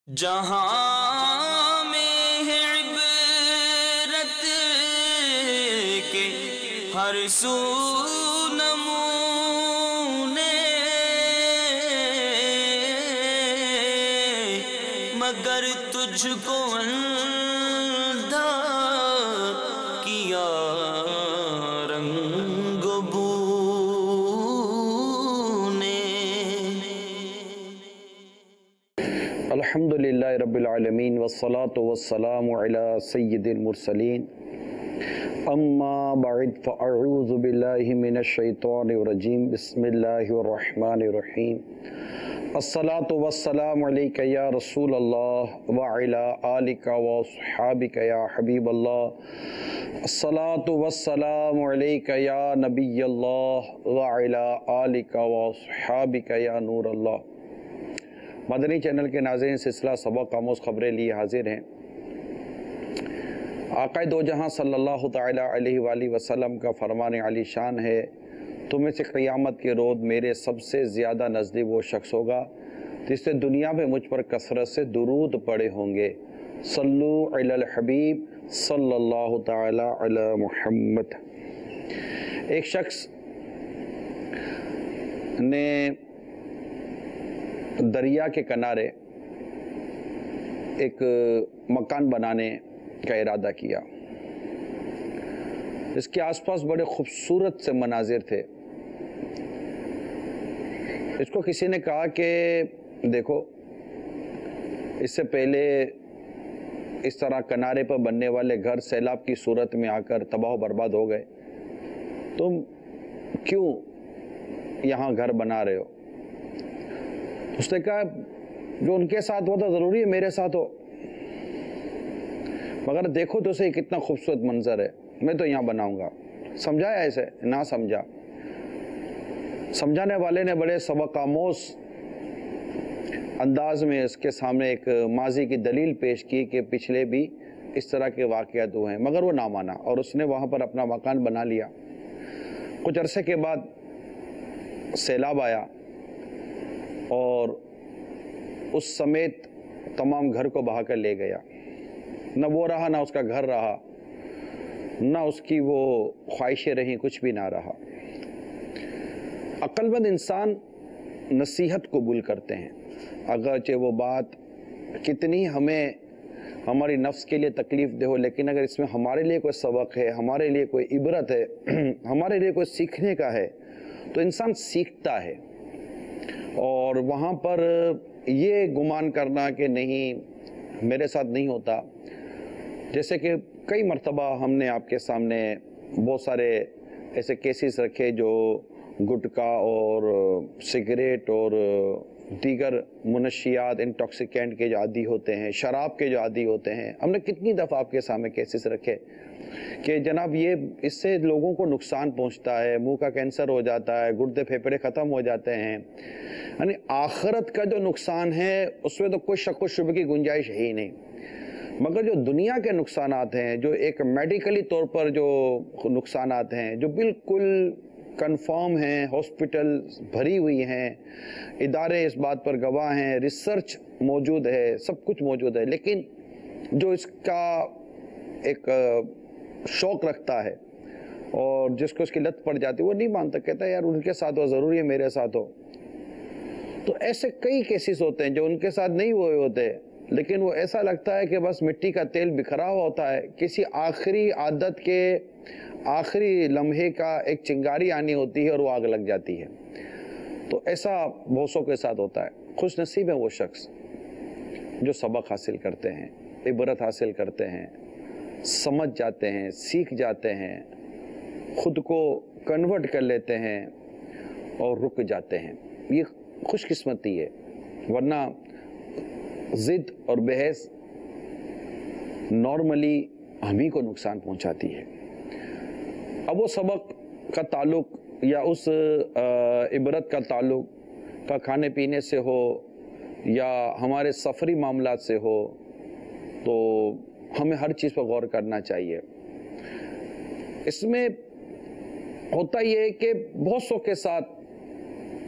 جہاں میں ہے عبرت کے ہر سو نمونے، مگر تجھ کو اندھا کیا رنگ بو نے۔ الحمدللہ رب العالمین والصلاة والسلام علی سید المرسلین، اما بعد فاعوذ باللہ من الشیطان الرجیم، بسم اللہ الرحمن الرحیم۔ الصلاة والسلام علیکہ یا رسول اللہ وعلی آلکہ واصحابکہ یا حبیب اللہ۔ الصلاة والسلام علیکہ یا نبی اللہ وعلی آلکہ واصحابکہ یا نور اللہ۔ مدنی چینل کے ناظرین، سلسلہ سبق آموز خبریں لیے حاضر ہیں۔ آقا دو جہاں صلی اللہ تعالیٰ علیہ وآلہ وسلم کا فرمان عالی شان ہے، تم میں سے قیامت کے روز میرے سب سے زیادہ نزدیک وہ شخص ہوگا جس نے دنیا میں مجھ پر کثرت سے درود پڑے ہوں گے۔ صلو علی الحبیب صلی اللہ تعالیٰ علی محمد۔ ایک شخص نے دریا کے کنارے ایک مکان بنانے کا ارادہ کیا، اس کے آس پاس بڑے خوبصورت سے مناظر تھے۔ اس کو کسی نے کہا کہ دیکھو، اس سے پہلے اس طرح کنارے پر بننے والے گھر سیلاب کی صورت میں آ کر تباہ و برباد ہو گئے، تم کیوں یہاں گھر بنا رہے ہو؟ اس نے کہا جو ان کے ساتھ ہوا تھا ضروری ہے میرے ساتھ ہو، مگر دیکھو تو صحیح کتنا خوبصورت منظر ہے، میں تو یہاں بناؤں گا۔ سمجھایا ایسے نہ سمجھا۔ سمجھانے والے نے بڑے سبق آموز انداز میں اس کے سامنے ایک ماضی کی دلیل پیش کی کہ پچھلے بھی اس طرح کے واقعات ہوئے ہیں، مگر وہ نہ مانا اور اس نے وہاں پر اپنا مکان بنا لیا۔ کچھ عرصے کے بعد سیلاب آیا اور اس سمیت تمام گھر کو بہا کر لے گیا۔ نہ وہ رہا، نہ اس کا گھر رہا، نہ اس کی وہ خواہشیں رہیں، کچھ بھی نہ رہا۔ عقل مند انسان نصیحت قبول کرتے ہیں، اگرچہ وہ بات کتنی ہمیں ہماری نفس کے لیے تکلیف دہ ہو، لیکن اگر اس میں ہمارے لیے کوئی سبق ہے، ہمارے لیے کوئی عبرت ہے، ہمارے لیے کوئی سیکھنے کا ہے، تو انسان سیکھتا ہے۔ اور وہاں پر یہ گمان کرنا کہ نہیں میرے ساتھ نہیں ہوتا، جیسے کہ کئی مرتبہ ہم نے آپ کے سامنے بہت سارے ایسے کیسز رکھے جو گٹکا اور سگریٹ اور دیگر منشیات انٹاکسیکینٹ کے جو عادی ہوتے ہیں، شراب کے جو عادی ہوتے ہیں، ہم نے کتنی دفعہ آپ کے سامنے کیسز رکھے کہ جناب یہ اس سے لوگوں کو نقصان پہنچتا ہے، منہ کا کینسر ہو جاتا ہے، گردے پھیپھڑے ختم ہو جاتے ہیں، یعنی آخرت کا جو نقصان ہے اس میں تو کوئی شک و شبہ کی گنجائش ہے ہی نہیں، مگر جو دنیا کے نقصانات ہیں، جو ایک میڈیکلی طور پر جو نقصانات ہیں، جو بالکل کنفرم ہیں، ہاسپٹل بھری ہوئی ہیں، ادارے اس بات پر گواہ ہیں، ریسرچ موجود ہے، سب کچھ موجود ہے، لیکن جو اس کا ایک شوق رکھتا ہے اور جس کو اس کی لت پڑ جاتی ہے وہ نہیں مانتا، کہتا ہے یار ان کے ساتھ ہو ضروری ہے میرے ساتھ ہو۔ تو ایسے کئی کیسز ہوتے ہیں جو ان کے ساتھ نہیں ہوئے ہوتے، لیکن وہ ایسا لگتا ہے کہ بس مٹی کا تیل بکھرا ہوا ہوتا ہے، کسی آخری عادت کے آخری لمحے کا ایک چنگاری آنی ہوتی ہے اور وہ آگ لگ جاتی ہے۔ تو ایسا بہتوں کے ساتھ ہوتا ہے۔ خوش نصیب ہے وہ شخص جو سبق حاصل کرتے ہیں، عبرت حاصل کرتے ہیں، سمجھ جاتے ہیں، سیکھ جاتے ہیں، خود کو کنورٹ کر لیتے ہیں اور رک جاتے ہیں۔ یہ خوش قسمتی ہے، ورنہ ضد اور بحث نارملی ہم ہی کو نقصان پہنچاتی ہے۔ اب وہ سبق کا تعلق یا اس عبرت کا تعلق کا کھانے پینے سے ہو یا ہمارے سفری معاملات سے ہو، تو ہمیں ہر چیز پر غور کرنا چاہیے۔ اس میں ہوتا یہ ہے کہ بہت سو کے ساتھ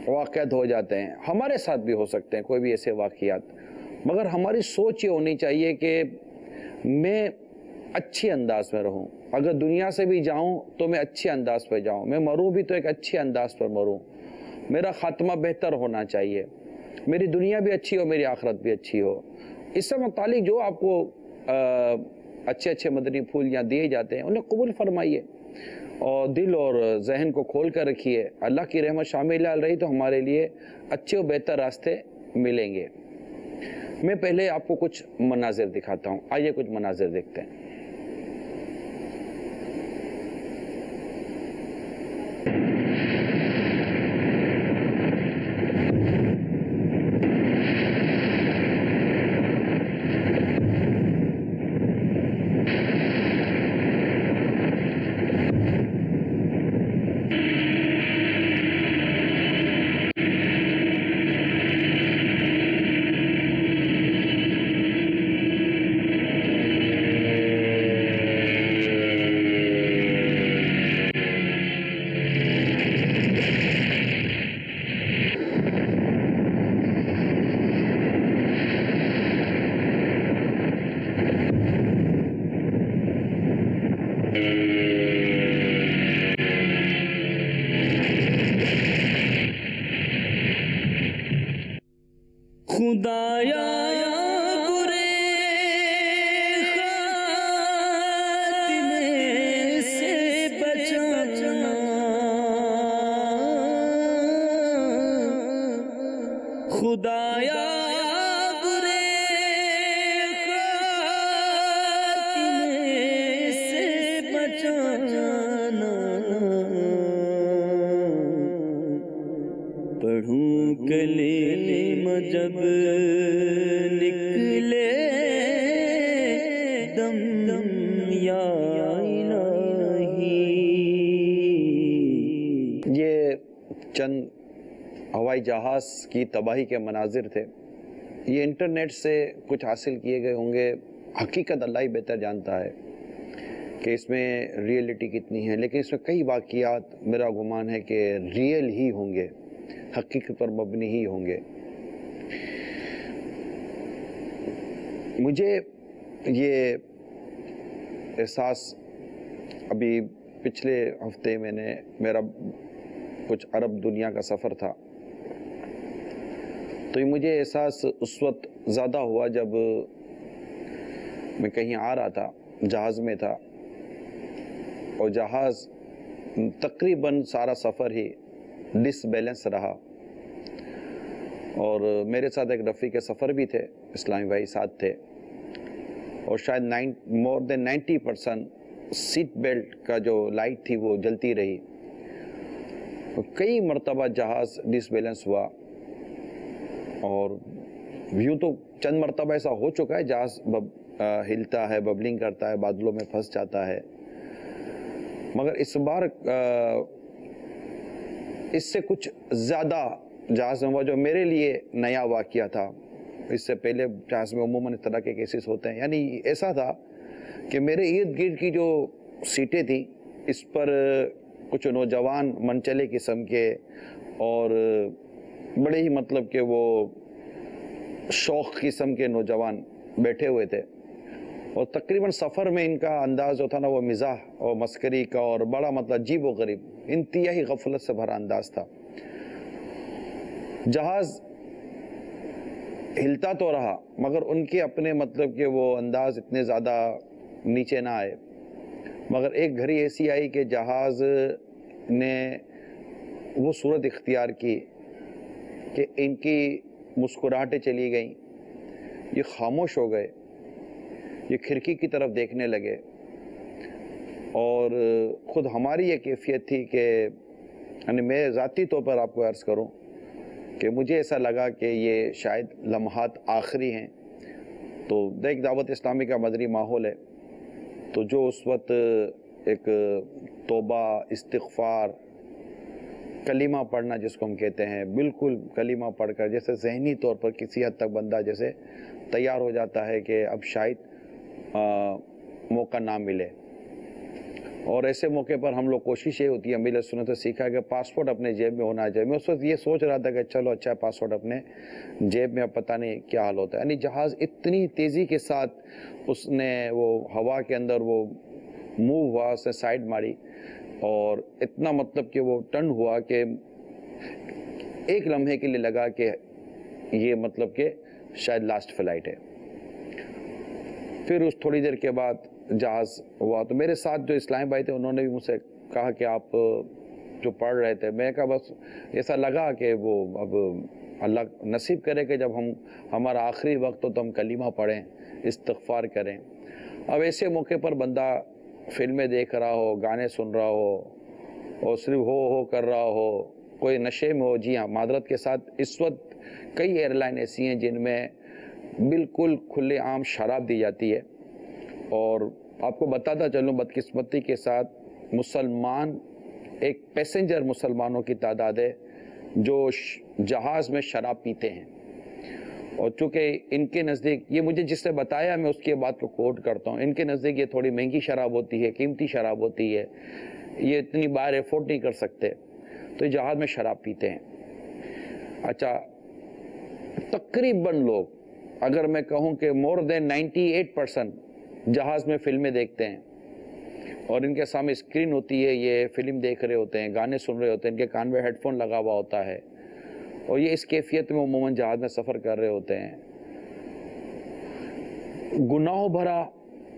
واقعات ہو جاتے ہیں، ہمارے ساتھ بھی ہو سکتے ہیں کوئی بھی ایسے واقعات، مگر ہماری سوچ یہ ہونی چاہیے کہ میں اچھے انداز میں رہوں، اگر دنیا سے بھی جاؤں تو میں اچھے انداز پہ جاؤں، میں مروں بھی تو ایک اچھے انداز پر مروں، میرا خاتمہ بہتر ہونا چاہیے، میری دنیا بھی اچھی ہو، میری آخرت بھی اچھی ہو۔ اس سے متعلق جو آپ کو اچھے اچھے مدنی پھول یہاں دیے جاتے ہیں انہیں قبول فرمائیے اور دل اور ذہن کو کھول کر رکھیے۔ اللہ کی رحمت شامل رہی تو ہمارے لیے اچھے و بہتر راستے ملیں گے۔ میں پہلے آپ کو کچھ مناظر دکھاتا ہوں، آئیے کچھ مناظر دیکھتے ہیں۔ خدایا برے خاتمے سے بچانا، خدایا برے خاتمے سے بچانا، پڑھوں کلمہ جب نکلے دم دم یا الہی۔ یہ چند ہوائی جہاز کی تباہی کے مناظر تھے، یہ انٹرنیٹ سے کچھ حاصل کیے گئے ہوں گے، حقیقت اللہ ہی بہتر جانتا ہے کہ اس میں ریئلٹی کتنی ہے، لیکن اس میں کئی واقعات میرا گمان ہے کہ ریئل ہی ہوں گے، حقیقت پر مبنی ہی ہوں گے۔ مجھے یہ احساس ابھی پچھلے ہفتے میرا کچھ عرب دنیا کا سفر تھا، تو یہ مجھے احساس اس وقت زیادہ ہوا جب میں کہیں آ رہا تھا، جہاز میں تھا، اور جہاز تقریباً سارا سفر ہی ڈس بیلنس رہا، اور میرے ساتھ ایک رفیق سفر بھی تھے، اسلامی بھائی ساتھ تھے، اور شاید مور دین 90% سیٹ بیلٹ کا جو لائٹ تھی وہ جلتی رہی، کئی مرتبہ جہاز ڈس بیلنس ہوا، اور یوں تو چند مرتبہ ایسا ہو چکا ہے، جہاز ہلتا ہے، ببلنگ کرتا ہے، بادلوں میں پھنس جاتا ہے، مگر اس بار اس سے کچھ زیادہ جہاز میں ہوا جو میرے لیے نیا واقعہ تھا۔ اس سے پہلے جہاز میں عموماً اس طرح کے کیسز ہوتے ہیں، یعنی ایسا تھا کہ میرے ارد گرد کی جو سیٹیں تھیں اس پر کچھ نوجوان منچلے قسم کے اور بڑے ہی مطلب کہ وہ شوق قسم کے نوجوان بیٹھے ہوئے تھے، اور تقریباً سفر میں ان کا انداز جو تھا نا وہ مزاح اور مسکری کا، اور بڑا مطلب عجیب و غریب، انتہائی غفلت سے بھرا انداز تھا۔ جہاز ہلتا تو رہا مگر ان کے اپنے مطلب کہ وہ انداز اتنے زیادہ نیچے نہ آئے، مگر ایک گھڑی ایسی آئی کہ جہاز نے وہ صورت اختیار کی کہ ان کی مسکراہٹیں چلی گئیں، یہ خاموش ہو گئے، یہ کھڑکی کی طرف دیکھنے لگے، اور خود ہماری یہ کیفیت تھی کہ یعنی میں ذاتی طور پر آپ کو عرض کروں کہ مجھے ایسا لگا کہ یہ شاید لمحات آخری ہیں۔ تو ایک دعوت اسلامی کا مدنی ماحول ہے، تو جو اس وقت ایک توبہ، استغفار، کلمہ پڑھنا جس کو ہم کہتے ہیں، بالکل کلمہ پڑھ کر جیسے ذہنی طور پر کسی حد تک بندہ جیسے تیار ہو جاتا ہے کہ اب شاید موقع نہ ملے، اور ایسے موقع پر ہم لوگ کوشش یہ ہوتی ہے، امیر سنت سے سیکھا کہ پاسپورٹ اپنے جیب میں ہونا چاہیے۔ میں اس وقت یہ سوچ رہا تھا کہ چلو اچھا پاسپورٹ اپنے جیب میں، اب پتہ نہیں کیا حال ہوتا ہے۔ یعنی جہاز اتنی تیزی کے ساتھ اس نے وہ ہوا کے اندر وہ موو ہوا، اس نے سائیڈ ماری، اور اتنا مطلب کہ وہ ٹرن ہوا کہ ایک لمحے کے لیے لگا کہ یہ مطلب کہ شاید لاسٹ فلائٹ ہے۔ پھر اس تھوڑی دیر کے بعد جہاز ہوا، تو میرے ساتھ جو اسلام بھائی تھے انہوں نے بھی مجھ سے کہا کہ آپ جو پڑھ رہے تھے، میں کہا بس ایسا لگا کہ وہ اب اللہ نصیب کرے کہ جب ہمارا آخری وقت ہو تو ہم کلمہ پڑھیں، استغفار کریں۔ اب ایسے موقع پر بندہ فلمیں دیکھ رہا ہو، گانے سن رہا ہو، اور صرف ہو کر رہا ہو، کوئی نشے میں ہو۔ جی ہاں، معذرت کے ساتھ اس وقت کئی ایئر لائن ایسی ہیں جن میں بالکل کھلے عام شراب دی جاتی ہے، اور آپ کو بتاتا چلوں بدقسمتی کے ساتھ مسلمان، ایک پیسنجر مسلمانوں کی تعداد ہے جو جہاز میں شراب پیتے ہیں، اور چونکہ ان کے نزدیک، یہ مجھے جس نے بتایا میں اس کی بات کو کوٹ کرتا ہوں، ان کے نزدیک یہ تھوڑی مہنگی شراب ہوتی ہے، قیمتی شراب ہوتی ہے، یہ اتنی باہر افورڈ نہیں کر سکتے، تو یہ جہاز میں شراب پیتے ہیں۔ اچھا، تقریباً لوگ، اگر میں کہوں کہ مور دین 98% جہاز میں فلمیں دیکھتے ہیں، اور ان کے سامنے اسکرین ہوتی ہے، یہ فلم دیکھ رہے ہوتے ہیں، گانے سن رہے ہوتے ہیں، ان کے کان میں ہیڈ فون لگا ہوا ہوتا ہے، اور یہ اس کیفیت میں عموماً جہاز میں سفر کر رہے ہوتے ہیں۔ گناہوں بھرا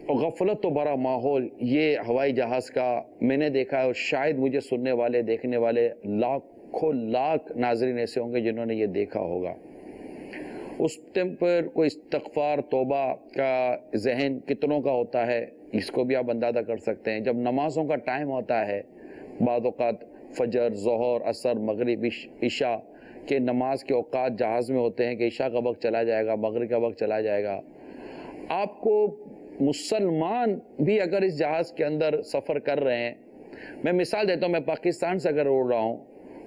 اور غفلت و بھرا ماحول یہ ہوائی جہاز کا میں نے دیکھا ہے، اور شاید مجھے سننے والے، دیکھنے والے لاکھوں لاکھ ناظرین ایسے ہوں گے جنہوں نے یہ دیکھا ہوگا۔ اس ٹائم پر کوئی استغفار، توبہ کا ذہن کتنوں کا ہوتا ہے، اس کو بھی آپ اندازہ کر سکتے ہیں۔ جب نمازوں کا ٹائم ہوتا ہے، بعض اوقات فجر، ظہر، عصر، مغرب، عشاء کے نماز کے اوقات جہاز میں ہوتے ہیں کہ عشاء کا وقت چلا جائے گا، مغرب کا وقت چلا جائے گا۔ آپ کو مسلمان بھی اگر اس جہاز کے اندر سفر کر رہے ہیں، میں مثال دیتا ہوں، میں پاکستان سے اگر اڑ رہا ہوں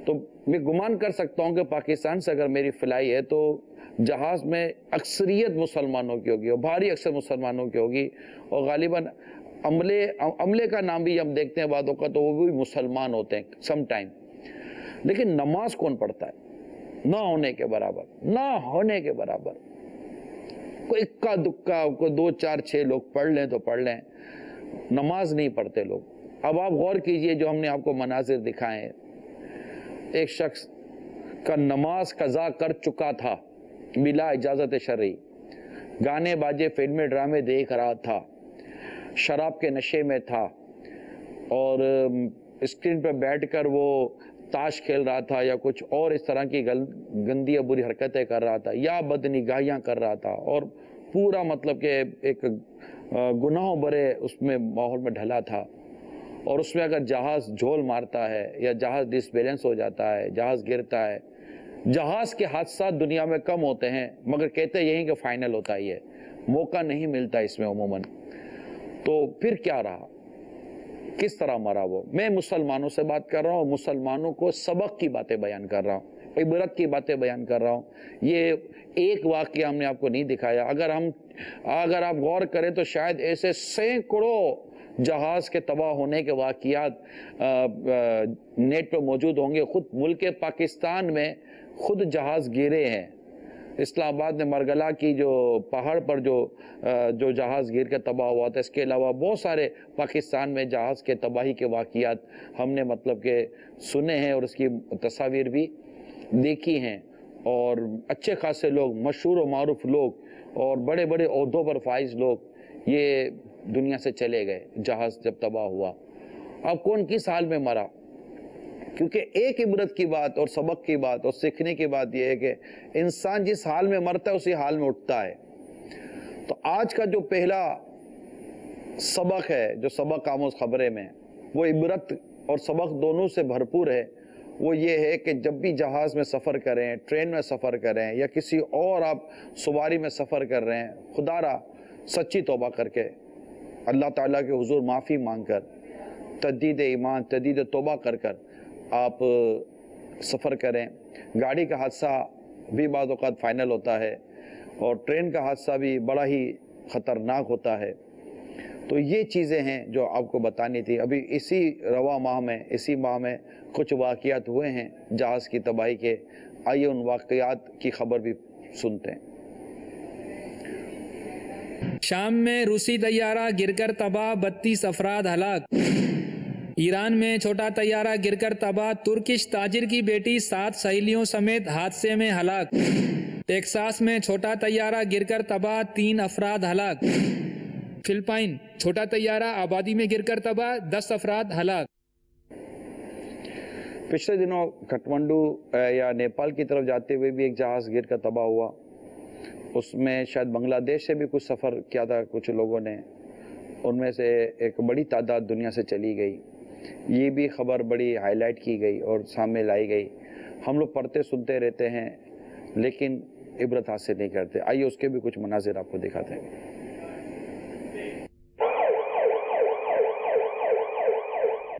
تو میں گمان کر سکتا ہوں کہ پاکستان سے اگر میری فلائی ہے تو جہاز میں اکثریت مسلمانوں کی ہوگی، اور بھاری اکثر مسلمانوں کی ہوگی، اور غالباً عملے کا نام بھی ہم دیکھتے ہیں بعضوں کا تو وہ بھی مسلمان ہوتے ہیں سم ٹائم۔ لیکن نماز کون پڑھتا ہے؟ نہ ہونے کے برابر، نہ ہونے کے برابر۔ کوئی اکا دکا، کوئی 2 4 6 لوگ پڑھ لیں تو پڑھ لیں، نماز نہیں پڑھتے لوگ۔ اب آپ غور کیجئے، جو ہم نے آپ کو مناظر دکھائے ہیں، ایک شخص کا نماز قضا کر چکا تھا بلا اجازت شرعی، گانے باجے، فلمیں، ڈرامے دیکھ رہا تھا، شراب کے نشے میں تھا، اور اسکرین پہ بیٹھ کر وہ تاش کھیل رہا تھا یا کچھ اور اس طرح کی گندی یا بری حرکتیں کر رہا تھا، یا بدنگاہیاں کر رہا تھا، اور پورا مطلب کہ ایک گناہوں برے اس میں ماحول میں ڈھلا تھا۔ اور اس میں اگر جہاز جھول مارتا ہے یا جہاز ڈس بیلنس ہو جاتا ہے، جہاز گرتا ہے، جہاز کے حادثات دنیا میں کم ہوتے ہیں مگر کہتے یہی کہ فائنل ہوتا ہی ہے، موقع نہیں ملتا اس میں عموماً۔ تو پھر کیا رہا، کس طرح مرا وہ؟ میں مسلمانوں سے بات کر رہا ہوں، مسلمانوں کو سبق کی باتیں بیان کر رہا ہوں، عبرت کی باتیں بیان کر رہا ہوں۔ یہ ایک واقعہ ہم نے آپ کو نہیں دکھایا، اگر آپ غور کریں تو شاید ایسے سینکڑوں جہاز کے تباہ ہونے کے واقعات نیٹ پہ موجود ہوں گے۔ خود ملک پاکستان میں خود جہاز گرے ہیں، اسلام آباد میں مرگلا کی جو پہاڑ پر جو جہاز گر کے تباہ ہوا تھا، اس کے علاوہ بہت سارے پاکستان میں جہاز کے تباہی کے واقعات ہم نے مطلب کہ سنے ہیں، اور اس کی تصاویر بھی دیکھی ہیں، اور اچھے خاصے لوگ، مشہور و معروف لوگ اور بڑے بڑے عہدوں پر فائز لوگ یہ دنیا سے چلے گئے جہاز جب تباہ ہوا۔ اب کون کس حال میں مرا؟ کیونکہ ایک عبرت کی بات اور سبق کی بات اور سیکھنے کی بات یہ ہے کہ انسان جس حال میں مرتا ہے اسی حال میں اٹھتا ہے۔ تو آج کا جو پہلا سبق ہے، جو سبق آموز خبریں میں، وہ عبرت اور سبق دونوں سے بھرپور ہے۔ وہ یہ ہے کہ جب بھی جہاز میں سفر کریں، ٹرین میں سفر کریں، یا کسی اور آپ سواری میں سفر کر رہے ہیں، خدا را سچی توبہ کر کے اللہ تعالیٰ کے حضور معافی مانگ کر، تجدید ایمان، تجدید توبہ کر آپ سفر کریں۔ گاڑی کا حادثہ بھی بعض اوقات فائنل ہوتا ہے، اور ٹرین کا حادثہ بھی بڑا ہی خطرناک ہوتا ہے، تو یہ چیزیں ہیں جو آپ کو بتانی تھی. ابھی اسی رواں ماہ میں کچھ واقعات ہوئے ہیں جہاز کی تباہی کے. آئیے ان واقعات کی خبر بھی سنتے ہیں. شام میں روسی طیارہ گر کر تباہ، 32 افراد ہلاک. ایران میں چھوٹا طیارہ گر کر تباہ، ترکش تاجر کی بیٹی 7 سہیلیوں سمیت حادثے میں ہلاک. ٹیکساس میں چھوٹا طیارہ گر کر تباہ، 3 افراد ہلاک. فلپائن چھوٹا طیارہ آبادی میں گر کر تباہ، 10 افراد ہلاک. پچھلے دنوں کٹمنڈو یا نیپال کی طرف جاتے ہوئے بھی ایک جہاز گر کر تباہ ہوا. اس میں شاید بنگلہ دیش سے بھی کچھ سفر کیا تھا کچھ لوگوں نے، ان میں سے ایک بڑی تعداد دنیا سے چلی گئی. یہ بھی خبر بڑی ہائی لائٹ کی گئی اور سامنے لائی گئی. ہم لوگ پڑھتے سنتے رہتے ہیں لیکن عبرت حاصل نہیں کرتے. آئیے اس کے بھی کچھ مناظر آپ کو دکھاتے ہیں.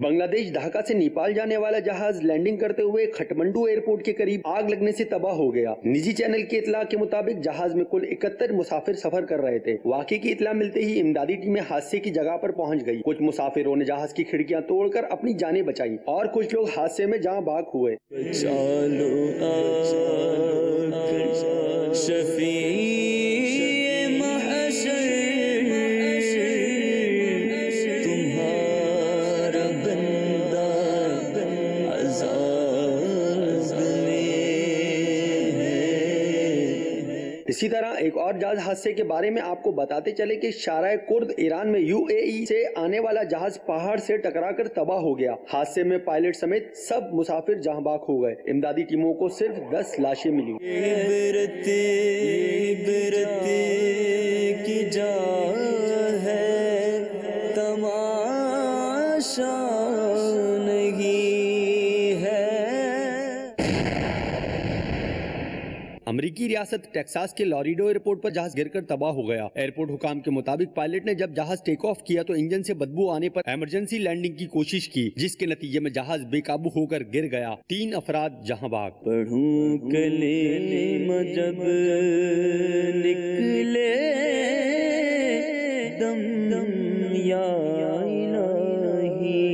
بنگلہ دیش ڈھاکہ سے نیپال جانے والا جہاز لینڈنگ کرتے ہوئے کھٹمنڈو ایئرپورٹ کے قریب آگ لگنے سے تباہ ہو گیا. نجی چینل کی اطلاع کے مطابق جہاز میں کل 71 مسافر سفر کر رہے تھے. واقعے کی اطلاع ملتے ہی امدادی ٹیمیں حادثے کی جگہ پر پہنچ گئی. کچھ مسافروں نے جہاز کی کھڑکیاں توڑ کر اپنی جانیں بچائی اور کچھ لوگ حادثے میں جاں بحق ہوئے. اسی طرح ایک اور جہاز حادثے کے بارے میں آپ کو بتاتے چلے کہ شارع کرد ایران میں UAE سے آنے والا جہاز پہاڑ سے ٹکرا کر تباہ ہو گیا. حادثے میں پائلٹ سمیت سب مسافر جاں بحق ہو گئے. امدادی ٹیموں کو صرف 10 لاشیں ملی. کی جا ہے تماشا نہیں ہے. امریکی ریاست ٹیکساس کے لاریڈو ایئرپورٹ پر جہاز گر کر تباہ ہو گیا. ایئرپورٹ حکام کے مطابق پائلٹ نے جب جہاز ٹیک آف کیا تو انجن سے بدبو آنے پر ایمرجنسی لینڈنگ کی کوشش کی، جس کے نتیجے میں جہاز بے قابو ہو کر گر گیا. 3 افراد جہاں بحق. پڑھوں کلمہ جب نکلے دم دم یا الہی.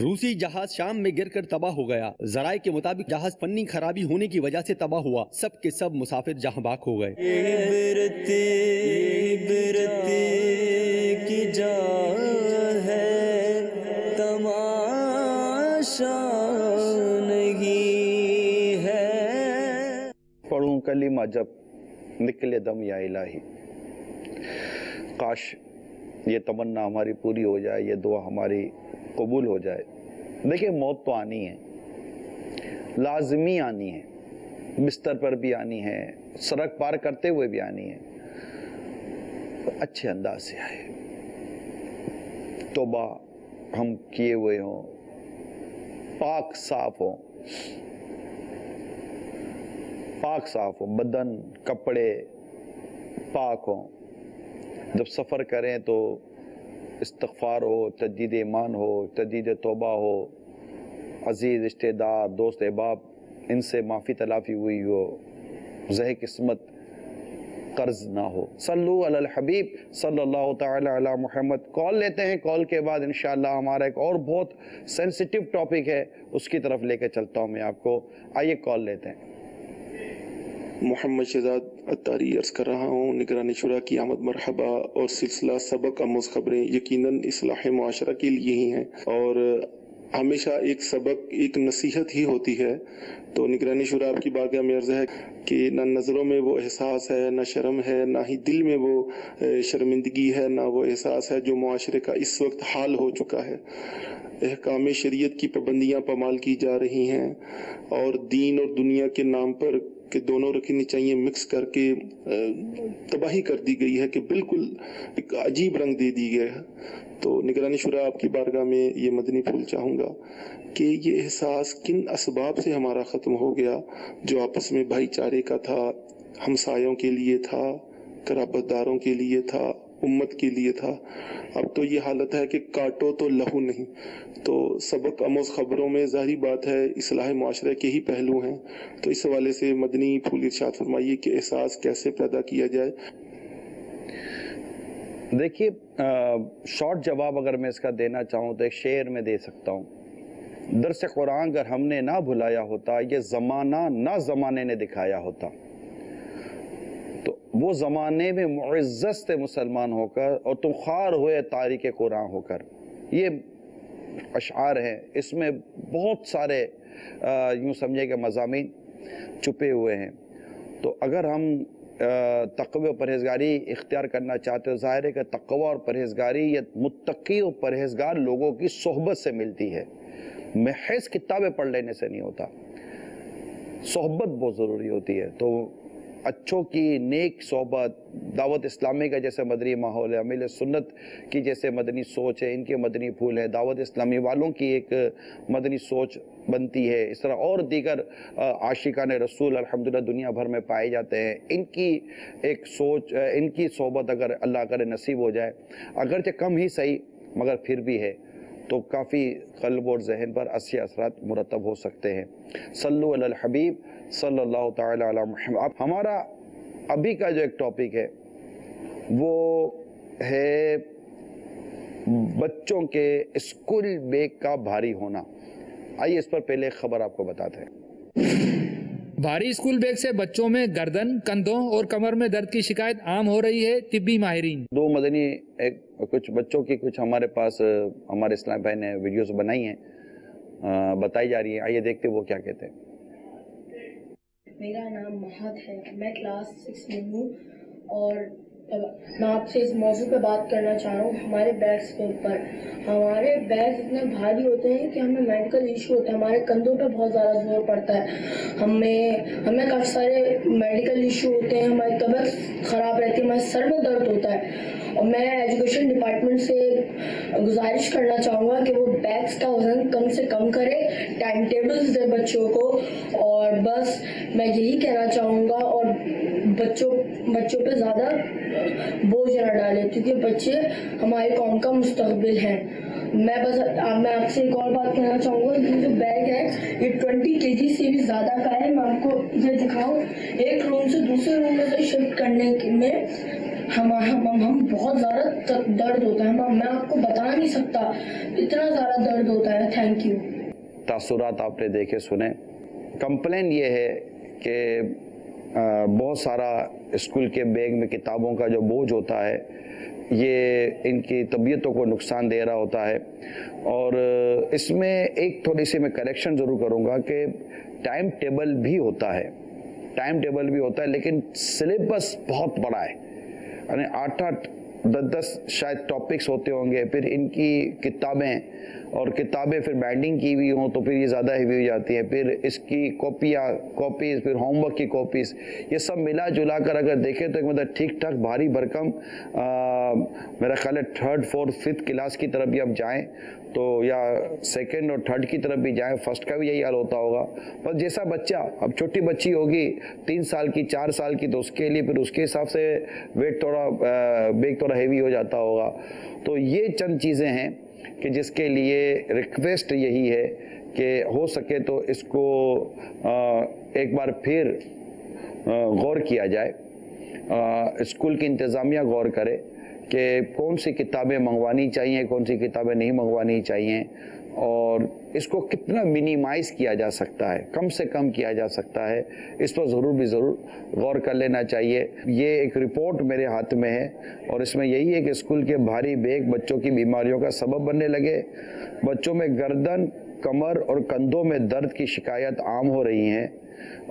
روسی جہاز شام میں گر کر تباہ ہو گیا. ذرائع کے مطابق جہاز فنی خرابی ہونے کی وجہ سے تباہ ہوا. سب کے سب مسافر جہاں بحق ہو گئے. عبرت کی جا ہے تماشا نہیں ہے. پڑھوں کلمہ جب نکلے دم یا الہی. کاش یہ تمنا ہماری پوری ہو جائے، یہ دعا ہماری قبول ہو جائے. دیکھیں موت تو آنی ہے، لازمی آنی ہے، بستر پر بھی آنی ہے، سڑک پار کرتے ہوئے بھی آنی ہے. اچھے انداز سے آئے، توبہ ہم کیے ہوئے ہوں، پاک صاف ہوں، بدن کپڑے پاک ہوں. جب سفر کریں تو استغفار ہو، تجدید ایمان ہو، تجدید توبہ ہو، عزیز رشتہ دار دوست احباب ان سے معافی تلافی ہوئی ہو، زہ قسمت قرض نہ ہو. صلو علی الحبیب صلی اللہ تعالی علی محمد. کال لیتے ہیں، کال کے بعد انشاءاللہ ہمارا ایک اور بہت سینسیٹیو ٹاپک ہے، اس کی طرف لے کے چلتا ہوں میں آپ کو. آئیے کال لیتے ہیں. محمد شہزاد اتاری عرض کر رہا ہوں. نگرانی شورا کی آمد مرحبا اور سلسلہ سبق آموز خبریں یقیناً اصلاح معاشرہ کے لیے ہی ہیں اور ہمیشہ ایک سبق ایک نصیحت ہی ہوتی ہے. تو نگرانی شورا آپ کی بارگاہ میں عرض ہے کہ نہ نظروں میں وہ احساس ہے، نہ شرم ہے، نہ ہی دل میں وہ شرمندگی ہے، نہ وہ احساس ہے جو معاشرے کا اس وقت حال ہو چکا ہے. احکام شریعت کی پابندیاں پامال کی جا رہی ہیں اور دین اور دنیا کے نام پر کہ دونوں رکھنی چاہیے مکس کر کے تباہی کر دی گئی ہے کہ بالکل ایک عجیب رنگ دے دی گیا ہے. تو نگرانی شورا آپ کی بارگاہ میں یہ مدنی پھول چاہوں گا کہ یہ احساس کن اسباب سے ہمارا ختم ہو گیا جو آپس میں بھائی چارے کا تھا، ہمسایوں کے لیے تھا، قرابت داروں کے لیے تھا، امت کے لیے تھا، اب تو یہ حالت ہے کہ کاٹو تو لہو نہیں۔ تو سبق آموز خبروں میں ظاہری بات ہے اصلاح معاشرہ کے ہی پہلو ہیں، تو اس حوالے سے مدنی پھول ارشاد فرمائیے کہ احساس کیسے پیدا کیا جائے۔ دیکھیے شارٹ جواب اگر میں اس کا دینا چاہوں تو ایک شعر میں دے سکتا ہوں، درس قرآن اگر ہم نے نہ بھلایا ہوتا، یہ زمانہ نہ زمانے نے دکھایا ہوتا، تو وہ زمانے میں معزز تھے مسلمان ہو کر اور تم خوار ہوئے تاریک قرآن ہو کر۔ یہ اشعار ہیں، اس میں بہت سارے یوں سمجھے کہ مضامین چھپے ہوئے ہیں۔ تو اگر ہم تقوی و پرہیزگاری اختیار کرنا چاہتے ہو، ظاہر ہے کہ تقوی اور پرہیزگاری یہ متقی و پرہیزگار لوگوں کی صحبت سے ملتی ہے، محض کتابیں پڑھ لینے سے نہیں ہوتا، صحبت بہت ضروری ہوتی ہے۔ تو اچھوں کی نیک صحبت، دعوت اسلامی کا جیسے مدنی ماحول ہے، امیل سنت کی جیسے مدنی سوچ ہے، ان کے مدنی پھول ہے، دعوت اسلامی والوں کی ایک مدنی سوچ بنتی ہے، اس طرح اور دیگر عاشقان رسول الحمدللہ دنیا بھر میں پائے جاتے ہیں، ان کی ایک سوچ، ان کی صحبت اگر اللہ کرے نصیب ہو جائے، اگرچہ کم ہی صحیح مگر پھر بھی ہے، تو کافی قلب اور ذہن پر اچھے اثرات مرتب ہو سکتے ہیں۔ صلو علی الحبیب صلی اللہ تعالی علی محمد۔ اب ہمارا ابھی کا جو ایک ٹاپک ہے وہ ہے بچوں کے اسکول بیگ کا بھاری ہونا۔ آئیے اس پر پہلے ایک خبر آپ کو بتاتے ہیں۔ بھاری اسکول بیگ سے بچوں میں گردن، کندھوں اور کمر میں درد کی شکایت عام ہو رہی ہے۔ طبی ماہرین دو مدنی کچھ بچوں کی کچھ ہمارے پاس ہمارے اسلام بھائی نے ویڈیوز بنائی ہیں، بتائی جا رہی ہیں، آئیے دیکھتے وہ کیا کہتے ہیں۔ میرا نام مہد ہے، میں کلاس 6 میں ہوں اور میں آپ سے اس موضوع پہ بات کرنا چاہ رہا ہوں ہمارے بیگس کے اوپر۔ ہمارے بیگس اتنے بھاری ہوتے ہیں کہ ہمیں میڈیکل ایشو ہوتے ہیں، ہمارے کندھوں پہ بہت زیادہ زور پڑتا ہے، ہمیں کافی سارے میڈیکل ایشو ہوتے ہیں، ہماری طبیعت خراب رہتی ہے، ہمارے سر میں درد ہوتا ہے۔ اور میں ایجوکیشن ڈپارٹمنٹ سے گزارش کرنا چاہوں گا کہ وہ بیگس کا وزن کم سے کم کرے، ٹائم ٹیبلز دے بچوں کو، اور بس میں یہی کہنا چاہوں گا، اور بچوں پہ زیادہ بوجھ نہ ڈالے کیونکہ بچے ہماری قوم کا مستقبل ہیں۔ میں آپ سے ایک اور بات کہنا چاہوں گا، یہ جو بیگ ہے یہ 20 kg سے بھی زیادہ کا ہے۔ میں آپ کو یہ دکھاؤں، ایک روم سے دوسرے روم میں سے شفٹ کرنے میں ہم بہت زیادہ درد ہوتا ہے، میں آپ کو بتا نہیں سکتا اتنا زیادہ درد ہوتا ہے۔ Thank you. تاثرات آپ نے دیکھے سنے۔ کمپلین یہ ہے کہ بہت سارا اسکول کے بیگ میں کتابوں کا جو بوجھ ہوتا ہے یہ ان کی طبیعتوں کو نقصان دے رہا ہوتا ہے، اور اس میں ایک تھوڑی سی میں کریکشن ضرور کروں گا کہ ٹائم ٹیبل بھی ہوتا ہے، لیکن سلیبس بہت بڑا ہے، یعنی 8 10 شاید ٹاپکس ہوتے ہوں گے، پھر ان کی کتابیں پھر بائنڈنگ کی ہوئی ہوں تو پھر یہ زیادہ ہیوی ہو جاتی ہیں، پھر اس کی کاپیز، پھر ہوم ورک کی کاپیز، یہ سب ملا جلا کر اگر دیکھیں تو ایک مطلب ٹھیک ٹھاک بھاری بھرکم میرا خیال ہے 3rd 4th 5th کلاس کی طرف بھی اب جائیں تو، یا 2nd اور 3rd کی طرف بھی جائیں، 1st کا بھی یہی حال ہوتا ہوگا۔ بس جیسا بچہ، اب چھوٹی بچی ہوگی 3 سال کی 4 سال کی تو اس کے لیے پھر اس کے حساب سے بیگ تھوڑا ہیوی ہو جاتا ہوگا۔ تو یہ چند چیزیں ہیں کہ جس کے لیے ریکویسٹ یہی ہے کہ ہو سکے تو اس کو ایک بار پھر غور کیا جائے، اسکول کی انتظامیہ غور کرے کہ کون سی کتابیں منگوانی چاہیے، کون سی کتابیں نہیں منگوانی چاہیے، اور اس کو کتنا منیمائز کیا جا سکتا ہے، کم سے کم کیا جا سکتا ہے، اس پر ضرور غور کر لینا چاہیے۔ یہ ایک رپورٹ میرے ہاتھ میں ہے اور اس میں یہی ہے کہ اسکول کے بھاری بیگ بچوں کی بیماریوں کا سبب بننے لگے، بچوں میں گردن، کمر اور کندھوں میں درد کی شکایت عام ہو رہی ہیں،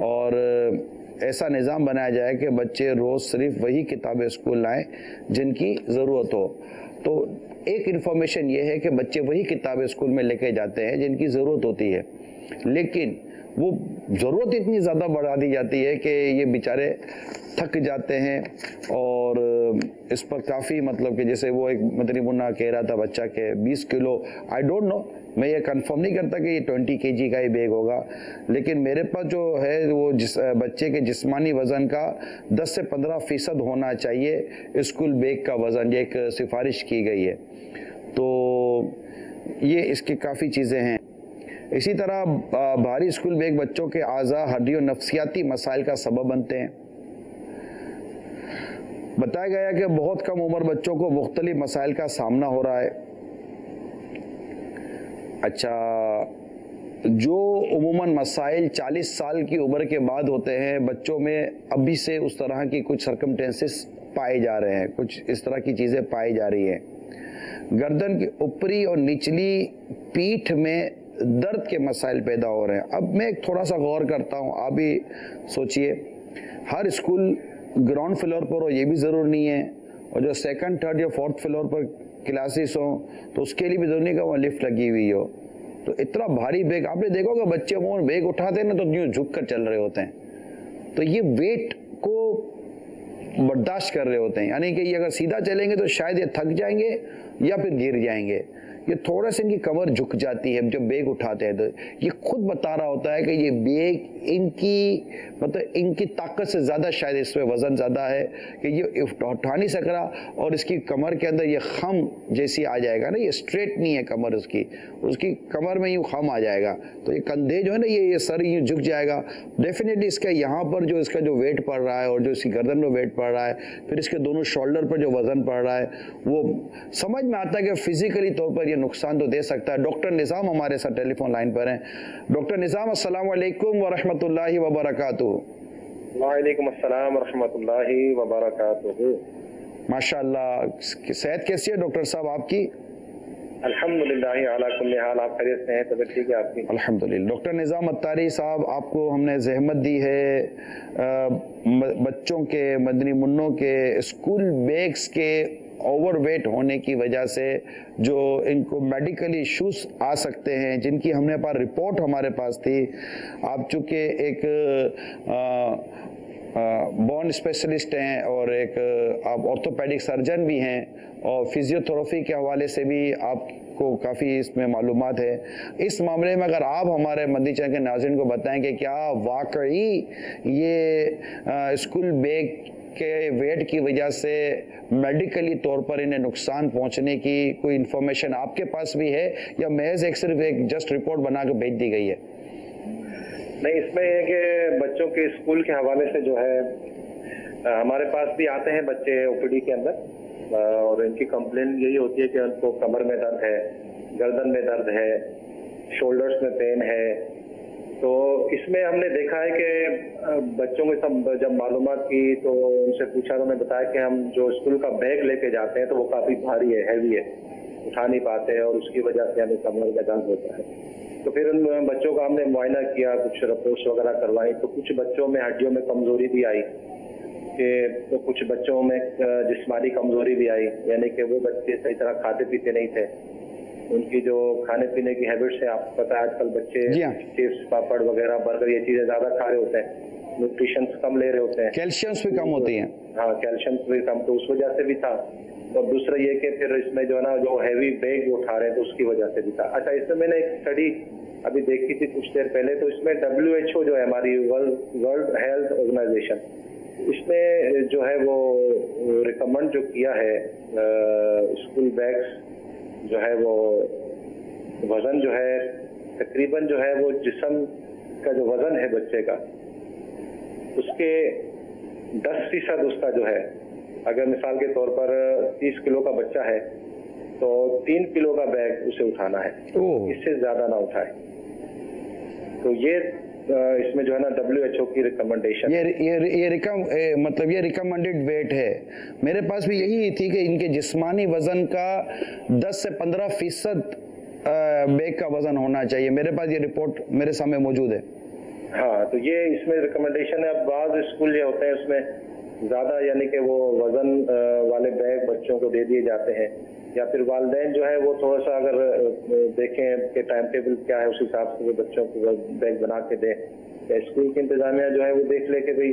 اور ایسا نظام بنایا جائے کہ بچے روز صرف وہی کتابیں اسکول لائیں جن کی ضرورت ہو۔ تو ایک انفارمیشن یہ ہے کہ بچے وہی کتابیں اسکول میں لے کے جاتے ہیں جن کی ضرورت ہوتی ہے، لیکن وہ ضرورت اتنی زیادہ بڑھا دی جاتی ہے کہ یہ بیچارے تھک جاتے ہیں اور اس پر کافی مطلب کہ جیسے وہ ایک مدنی منا کہہ رہا تھا بچہ کے 20 کلو، آئی ڈونٹ نو، میں یہ کنفرم نہیں کرتا کہ یہ 20 kg کا ہی بیگ ہوگا، لیکن میرے پاس جو ہے وہ بچے کے جسمانی وزن کا 10 سے 15% ہونا چاہیے اسکول بیگ کا وزن، یہ ایک سفارش کی گئی ہے۔ تو یہ اس کی کافی چیزیں ہیں۔ اسی طرح بھاری اسکول بیگ بچوں کے اعضاء، ہڈیوں، نفسیاتی مسائل کا سبب بنتے ہیں۔ بتایا گیا کہ بہت کم عمر بچوں کو مختلف مسائل کا سامنا ہو رہا ہے۔ اچھا، جو عموماً مسائل 40 سال کی عمر کے بعد ہوتے ہیں، بچوں میں ابھی سے اس طرح کی کچھ سرکمٹینسز پائے جا رہے ہیں، کچھ اس طرح کی چیزیں پائی جا رہی ہیں۔ گردن کی اوپری اور نچلی پیٹھ میں درد کے مسائل پیدا ہو رہے ہیں۔ اب میں تھوڑا سا غور کرتا ہوں، آپ بھی سوچئے، ہر اسکول گراؤنڈ فلور پر ہو یہ بھی ضرور نہیں ہے، اور جو 2nd 3rd یا 4th فلور پر کلاسز ہوں تو اس کے لیے بھی ضرور نہیں کہ وہاں لفٹ لگی ہوئی ہو۔ تو اتنا بھاری بیگ آپ نے دیکھو کہ بچے عموماً بیگ اٹھاتے ہیں نا تو یوں جھک کر چل رہے ہوتے ہیں، تو یہ ویٹ کو برداشت کر رہے ہوتے ہیں، یعنی کہ یہ اگر سیدھا چلیں گے تو شاید یہ تھک جائیں گے یا پھر گر جائیں گے۔ یہ تھوڑا سا ان کی کمر جھک جاتی ہے جب بیگ اٹھاتے ہیں، تو یہ خود بتا رہا ہوتا ہے کہ یہ بیگ ان کی طاقت سے زیادہ، شاید اس میں وزن زیادہ ہے کہ یہ اٹھا نہیں سک رہا، اور اس کی کمر کے اندر یہ خم جیسی آ جائے گا نا، یہ اسٹریٹ نہیں ہے کمر اس کی کمر میں یوں خم آ جائے گا، تو یہ کندھے جو ہے نا، یہ سر یوں جھک جائے گا ڈیفینیٹلی۔ اس کا یہاں پر جو اس کا جو ویٹ پڑ رہا ہے اور جو اس کی گردن میں ویٹ پڑ رہا ہے، پھر اس کے دونوں شولڈر پر جو وزن پڑ رہا ہے، وہ سمجھ میں آتا ہے کہ فزیکلی طور پر یہ نقصان تو دے سکتا ہے۔ ڈاکٹر نظام ہمارے ساتھ ٹیلی فون لائن پر ہیں۔ ڈاکٹر نظام، السلام علیکم ورحمۃ اللہ وبرکاتہ۔ وعلیکم السلام ورحمۃ اللہ وبرکاتہ۔ ماشاء اللہ، صحت کیسی ہے ڈاکٹر صاحب آپ کی؟ الحمدللہ علی کل حال، آپ خیریت سے ہیں؟ طبیعت ٹھیک ہے آپ کی؟ الحمدللہ۔ ڈاکٹر نظام اتاری صاحب، آپ کو ہم نے زحمت دی ہے بچوں کے، مدنی منوں کے اسکول بیگز کے اوور ویٹ ہونے کی وجہ سے جو ان کو میڈیکل ایشوز آ سکتے ہیں، جن کی ہم نے پاس رپورٹ ہمارے پاس تھی۔ آپ چونکہ ایک بون اسپیشلسٹ ہیں اور ایک آپ آرتھوپیڈک سرجن بھی ہیں، اور فزیوتھراپی کے حوالے سے بھی آپ کو کافی اس میں معلومات ہے۔ اس معاملے میں اگر آپ ہمارے مدنی چینل کے ناظرین کو بتائیں کہ کیا واقعی یہ اسکول بیگ کے ویٹ کی وجہ سے میڈیکلی طور پر انہیں نقصان پہنچنے کی کوئی انفارمیشن آپ کے پاس بھی ہے، یا محض صرف ایک جسٹ رپورٹ بنا کے بھیج دی گئی ہے؟ نہیں، اس میں یہ کہ بچوں کے اسکول کے حوالے سے جو ہے ہمارے پاس بھی آتے ہیں بچے او پی ڈی کے اندر، اور ان کی کمپلین یہی ہوتی ہے کہ ان کو کمر میں درد ہے، گردن میں درد ہے، شولڈرز میں پین ہے۔ تو اس میں ہم نے دیکھا ہے کہ بچوں کے سب جب معلومات کی تو ان سے پوچھا تو انہوں نے بتایا کہ ہم جو اسکول کا بیگ لے کے جاتے ہیں تو وہ کافی بھاری ہے، ہیوی ہے، اٹھا نہیں پاتے ہیں، اور اس کی وجہ سے ہمیں کمر میں درد ہوتا ہے۔ تو پھر ان بچوں کا ہم نے معائنہ کیا، کچھ رپورٹس وغیرہ کروائی، تو کچھ بچوں میں ہڈیوں میں کمزوری بھی آئی، تو کچھ بچوں میں جسمانی کمزوری بھی آئی، یعنی کہ وہ بچے صحیح طرح کھاتے پیتے نہیں تھے، ان کی جو کھانے پینے کی ہیبٹس ہیں، آپ کو پتا ہے آج کل بچے چپس، پاپڑ وغیرہ، برگر، یہ چیزیں زیادہ کھا رہے ہوتے ہیں، نیوٹریشنس کم لے رہے ہوتے ہیں، کیلشیمس بھی کم ہوتی ہیں۔ ہاں، کیلشیمس بھی کم، تو اس وجہ سے بھی تھا۔ اور دوسرا یہ کہ پھر اس میں جو ہے نا جو ہیوی بیگ اٹھا رہے ہیں تو اس کی وجہ سے بھی تھا۔ اچھا، اس میں نے ایک اسٹڈی ابھی دیکھی تھی کچھ دیر پہلے، تو اس میں WHO جو ہے ہماری ورلڈ ہیلتھ آرگنائزیشن، اس نے جو ہے وہ ریکمنڈ جو کیا ہے اسکول بیگس جو ہے وہ وزن جو ہے تقریباً جو ہے وہ جسم کا جو وزن ہے بچے کا، اس کے 10% اس کا جو ہے، اگر مثال کے طور پر 30 کلو کا بچہ ہے تو 3 کلو کا بیگ اسے اٹھانا ہے، اس سے زیادہ نہ اٹھائے۔ تو یہ اس میں جو ہے نا WHO کی ریکمنڈیشن، مطلب یہ ریکمنڈڈ ویٹ ہے۔ میرے پاس بھی یہی تھی کہ ان کے جسمانی وزن کا 10 سے 15% بیگ کا وزن ہونا چاہیے۔ میرے پاس یہ رپورٹ میرے سامنے موجود ہے۔ ہاں، تو یہ اس میں ریکمنڈیشن ہے۔ اب بعض اسکول یہ ہوتے ہیں اس میں زیادہ، یعنی کہ وہ وزن والے بیگ بچوں کو دے دیے جاتے ہیں، یا پھر والدین جو ہے وہ تھوڑا سا اگر دیکھیں کہ ٹائم ٹیبل کیا ہے اس حساب سے وہ بچوں کو بیگ بنا کے دیں، یا اسکول کی انتظامیہ جو ہے وہ دیکھ لے کہ بھئی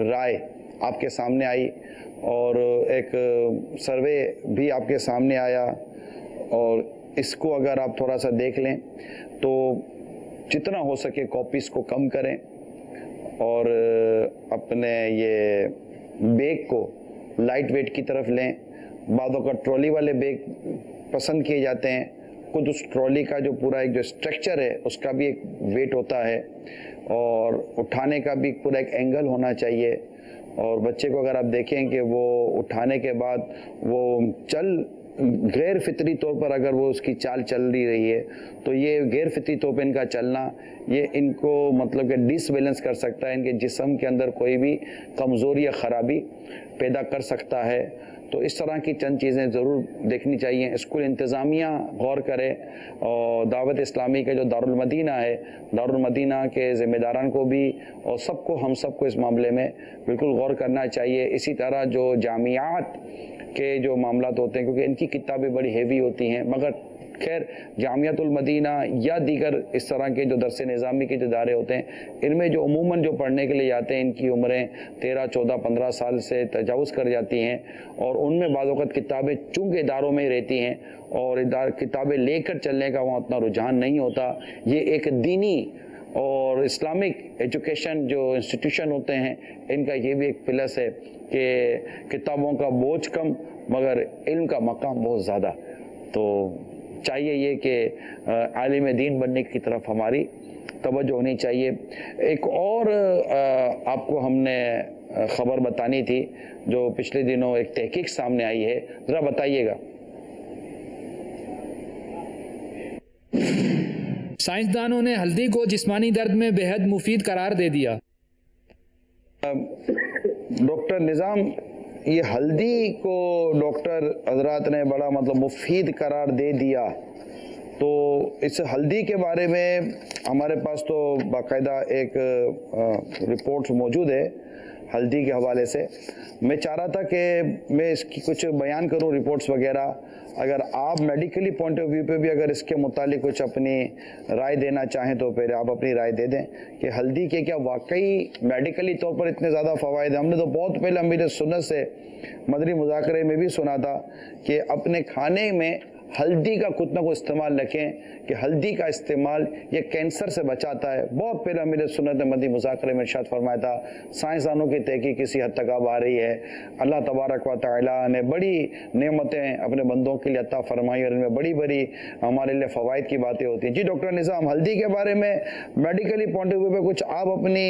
رائے آپ کے سامنے آئی اور ایک سروے بھی آپ کے سامنے آیا، اور اس کو اگر آپ تھوڑا سا دیکھ لیں تو جتنا ہو سکے کاپیز کو کم کریں، اور اپنے یہ بیگ کو لائٹ ویٹ کی طرف لیں۔ بعض اوقات ٹرالی والے بیگ پسند کیے جاتے ہیں، خود اس ٹرالی کا جو پورا ایک جو اسٹرکچر ہے اس کا بھی ایک ویٹ ہوتا ہے، اور اٹھانے کا بھی پورا ایک اینگل ہونا چاہیے۔ اور بچے کو اگر آپ دیکھیں کہ وہ اٹھانے کے بعد وہ غیر فطری طور پر اگر وہ اس کی چال چل رہی ہے تو یہ غیر فطری طور پہ ان کا چلنا یہ ان کو مطلب کہ ڈس بیلنس کر سکتا ہے، ان کے جسم کے اندر کوئی بھی کمزوری یا خرابی پیدا کر سکتا ہے۔ تو اس طرح کی چند چیزیں ضرور دیکھنی چاہیے۔ اسکول انتظامیہ غور کرے، اور دعوت اسلامی کا جو دارالمدینہ ہے، دارالمدینہ کے ذمہ داران کو بھی اور ہم سب کو اس معاملے میں بالکل غور کرنا چاہیے۔ اسی طرح جو جامعات کے جو معاملات ہوتے ہیں، کیونکہ ان کی کتابیں بڑی ہیوی ہوتی ہیں، مگر خیر جامعۃ المدینہ یا دیگر اس طرح کے جو درس نظامی کے جو ادارے ہوتے ہیں، ان میں جو عموماً جو پڑھنے کے لیے جاتے ہیں ان کی عمریں 13، 14، 15 سال سے تجاوز کر جاتی ہیں، اور ان میں بعض اوقات کتابیں چونکہ اداروں میں رہتی ہیں اور کتابیں لے کر چلنے کا وہاں اتنا رجحان نہیں ہوتا۔ یہ ایک دینی اور اسلامک ایجوکیشن جو انسٹیٹیوشن ہوتے ہیں، ان کا یہ بھی ایک پلس ہے کہ کتابوں کا بوجھ کم مگر علم کا مقام بہت زیادہ۔ تو چاہیے یہ کہ عالم دین بننے کی طرف ہماری توجہ ہونی چاہیے۔ ایک اور آپ کو ہم نے خبر بتانی تھی جو پچھلے دنوں ایک تحقیق سامنے آئی ہے، ذرا بتائیے گا۔ سائنسدانوں نے ہلدی کو جسمانی درد میں بے حد مفید قرار دے دیا۔ ڈاکٹر نظام، یہ ہلدی کو ڈاکٹر حضرات نے بڑا مفید قرار دے دیا، تو اس ہلدی کے بارے میں ہمارے پاس تو باقاعدہ ایک رپورٹ موجود ہے ہلدی کے حوالے سے۔ میں چاہ رہا تھا کہ میں اس کی کچھ بیان کروں رپورٹس وغیرہ، اگر آپ میڈیکلی پوائنٹ آف ویو پہ بھی اگر اس کے متعلق کچھ اپنی رائے دینا چاہیں تو پھر آپ اپنی رائے دے دیں کہ ہلدی کے کیا واقعی میڈیکلی طور پر اتنے زیادہ فوائد ہیں۔ ہم نے تو بہت پہلے امیر سنت سے مدنی مذاکرے میں بھی سنا تھا کہ اپنے کھانے میں ہلدی کا کچھ نہ کچھ استعمال رکھیں، کہ ہلدی کا استعمال یہ کینسر سے بچاتا ہے۔ بہت پہلے امیر سنت نے مدنی مذاکرے میں ارشاد فرمایا تھا۔ سائنسدانوں کی تحقیق کسی حد تک اب آ رہی ہے، اللہ تبارک و تعالیٰ نے بڑی نعمتیں اپنے بندوں کے لیے عطا فرمائی، اور ان میں بڑی بڑی ہمارے لیے فوائد کی باتیں ہوتی ہیں۔ جی ڈاکٹر نظام، ہلدی کے بارے میں میڈیکلی پوائنٹ آف ویو پہ کچھ آپ اپنی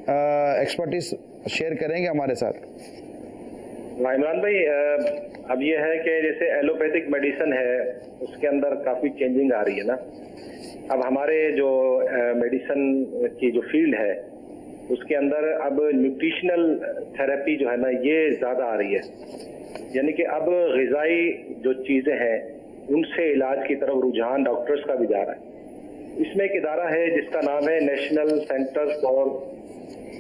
ایکسپرٹیز شیئر کریں گے ہمارے ساتھ؟ عمران بھائی، اب یہ ہے کہ جیسے ایلوپیتھک میڈیسن ہے اس کے اندر کافی چینجنگ آ رہی ہے نا۔ اب ہمارے جو میڈیسن کی جو فیلڈ ہے اس کے اندر اب نیوٹریشنل تھراپی جو ہے نا یہ زیادہ آ رہی ہے، یعنی کہ اب غذائی جو چیزیں ہیں ان سے علاج کی طرف رجحان ڈاکٹرز کا بھی جا رہا ہے۔ اس میں ایک ادارہ ہے جس کا نام ہے national centre for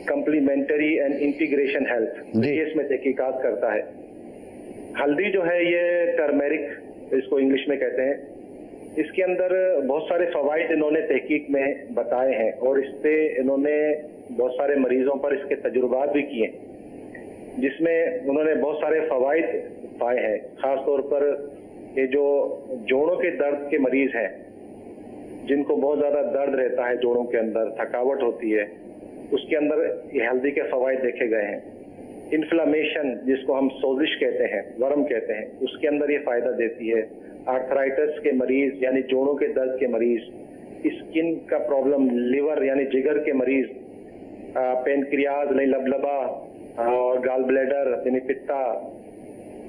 complementary and integration health, یہ اس میں تحقیقات کرتا ہے۔ ہلدی جو ہے یہ ٹرمیرک اس کو انگلش میں کہتے ہیں، اس کے اندر بہت سارے فوائد انہوں نے تحقیق میں بتائے ہیں، اور اس سے انہوں نے بہت سارے مریضوں پر اس کے تجربات بھی کیے جس میں انہوں نے بہت سارے فوائد پائے ہیں۔ خاص طور پر یہ جو جوڑوں کے درد کے مریض ہیں، جن کو بہت زیادہ درد رہتا ہے جوڑوں کے اندر، تھکاوٹ ہوتی ہے، اس کے اندر یہ ہلدی کے فوائد دیکھے گئے ہیں۔ انفلامیشن جس کو ہم سوزش کہتے ہیں، ورم کہتے ہیں، اس کے اندر یہ فائدہ دیتی ہے۔ آرتھرائٹس کے مریض یعنی جوڑوں کے درد کے مریض، اسکن کا پرابلم، لیور یعنی جگر کے مریض، پینکریاز یعنی لبلبا اور گال بلیڈر یعنی پتا،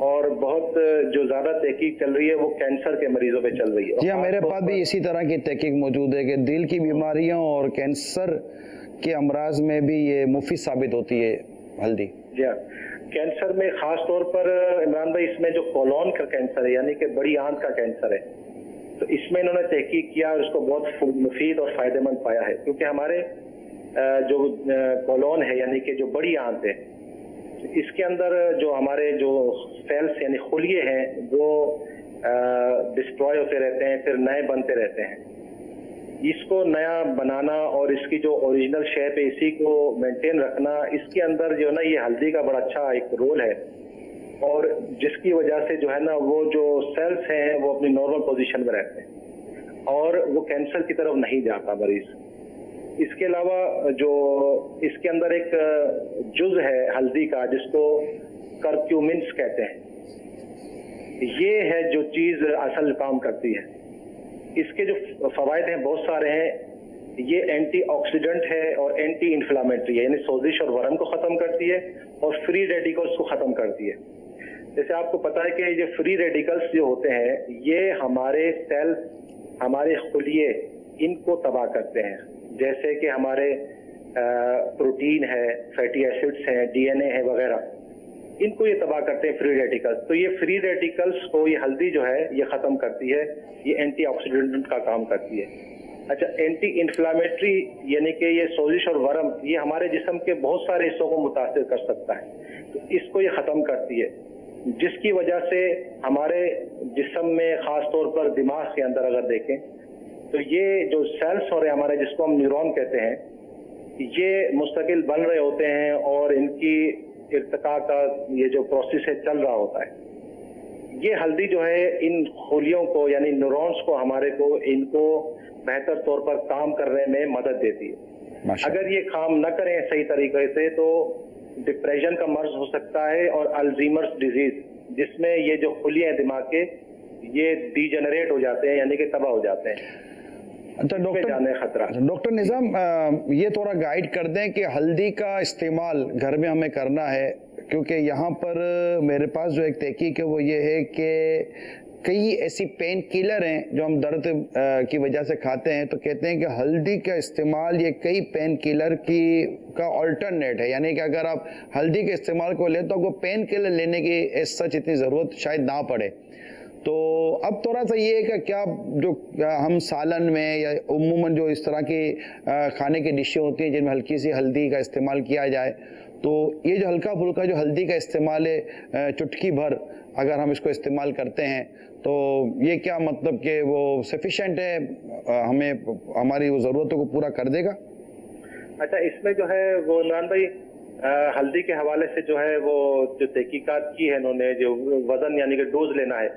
اور بہت جو زیادہ تحقیق چل رہی ہے وہ کینسر کے مریضوں پہ چل رہی ہے۔ جی ہاں، میرے پاس بھی اسی طرح کی تحقیق موجود ہے کہ دل کی بیماریوں اور کینسر کے امراض میں بھی یہ مفید ثابت ہوتی ہے ہلدی۔ جی ہاں، کینسر میں خاص طور پر عمران بھائی اس میں جو کولون کا کینسر ہے یعنی کہ بڑی آنت کا کینسر ہے، تو اس میں انہوں نے تحقیق کیا اور اس کو بہت مفید اور فائدہ مند پایا ہے، کیونکہ ہمارے جو کولون ہے یعنی کہ جو بڑی آنت ہے اس کے اندر جو ہمارے جو سیلز یعنی خلیے ہیں وہ ڈسٹروائے ہوتے رہتے ہیں، پھر نئے بنتے رہتے ہیں۔ اس کو نیا بنانا اور اس کی جو اوریجنل شیپ ہے اسی کو مینٹین رکھنا، اس کے اندر جو ہے نا یہ ہلدی کا بڑا اچھا ایک رول ہے، اور جس کی وجہ سے جو ہے نا وہ جو سیلز ہیں وہ اپنی نارمل پوزیشن میں رہتے ہیں اور وہ کینسر کی طرف نہیں جاتا مریض۔ اس کے علاوہ جو اس کے اندر ایک جز ہے ہلدی کا جس کو کرکیومنس کہتے ہیں، یہ ہے جو چیز اصل کام کرتی ہے۔ اس کے جو فوائد ہیں بہت سارے ہیں، یہ اینٹی آکسیڈنٹ ہے اور اینٹی انفلامٹری ہے، یعنی سوزش اور ورم کو ختم کرتی ہے اور فری ریڈیکلز کو ختم کرتی ہے۔ جیسے آپ کو پتا ہے کہ یہ فری ریڈیکلز جو ہوتے ہیں یہ ہمارے سیل، ہمارے خلیے، ان کو تباہ کرتے ہیں، جیسے کہ ہمارے پروٹین ہے، فیٹی ایسڈز ہیں، ڈی این اے ہے وغیرہ، ان کو یہ تباہ کرتے ہیں فری ریڈیکلز۔ تو یہ فری ریڈیکلز کو یہ ہلدی جو ہے یہ ختم کرتی ہے، یہ اینٹی آکسیڈنٹ کا کام کرتی ہے۔ اچھا، اینٹی انفلامٹری یعنی کہ یہ سوزش اور ورم یہ ہمارے جسم کے بہت سارے حصوں کو متاثر کر سکتا ہے، تو اس کو یہ ختم کرتی ہے، جس کی وجہ سے ہمارے جسم میں خاص طور پر دماغ کے اندر اگر دیکھیں تو یہ جو سیلز ہو رہے ہیں ہمارے، جس کو ہم نیورون کہتے ہیں، یہ مستقل بن رہے ہوتے ہیں اور ان کی ارتقاء کا یہ جو پروسیس ہے چل رہا ہوتا ہے۔ یہ ہلدی جو ہے ان خلیوں کو یعنی نیورونز کو ہمارے کو ان کو بہتر طور پر کام کرنے میں مدد دیتی ہے۔ اگر یہ کام نہ کریں صحیح طریقے سے تو ڈپریشن کا مرض ہو سکتا ہے اور الزیمرس ڈیزیز، جس میں یہ جو خلیے ہیں دماغ کے یہ ڈی جنریٹ ہو جاتے ہیں یعنی کہ تباہ ہو جاتے ہیں۔ اچھا ڈاکٹر نظام، یہ تھوڑا گائیڈ کر دیں کہ ہلدی کا استعمال گھر میں ہمیں کرنا ہے، کیونکہ یہاں پر میرے پاس جو ایک تحقیق ہے وہ یہ ہے کہ کئی ایسی پین کلر ہیں جو ہم درد کی وجہ سے کھاتے ہیں، تو کہتے ہیں کہ ہلدی کا استعمال یہ کئی پین کلر کا آلٹرنیٹ ہے، یعنی کہ اگر آپ ہلدی کے استعمال کو لیں تو آپ کو پین کلر لینے کی ایز سچ اتنی ضرورت شاید نہ پڑے۔ تو اب تھوڑا سا یہ ہے کہ کیا جو ہم سالن میں یا عموماً جو اس طرح کی کھانے کی ڈشیں ہوتی ہیں جن میں ہلکی سی ہلدی کا استعمال کیا جائے، تو یہ جو ہلکا پھلکا جو ہلدی کا استعمال ہے چٹکی بھر اگر ہم اس کو استعمال کرتے ہیں تو یہ کیا مطلب کہ وہ سفیشینٹ ہے، ہمیں ہماری وہ ضرورتوں کو پورا کر دے گا؟ اچھا، اس میں جو ہے وہ عمران بھائی ہلدی کے حوالے سے جو ہے وہ جو تحقیقات کی ہے انہوں نے، جو وزن یعنی کہ ڈوز لینا ہے،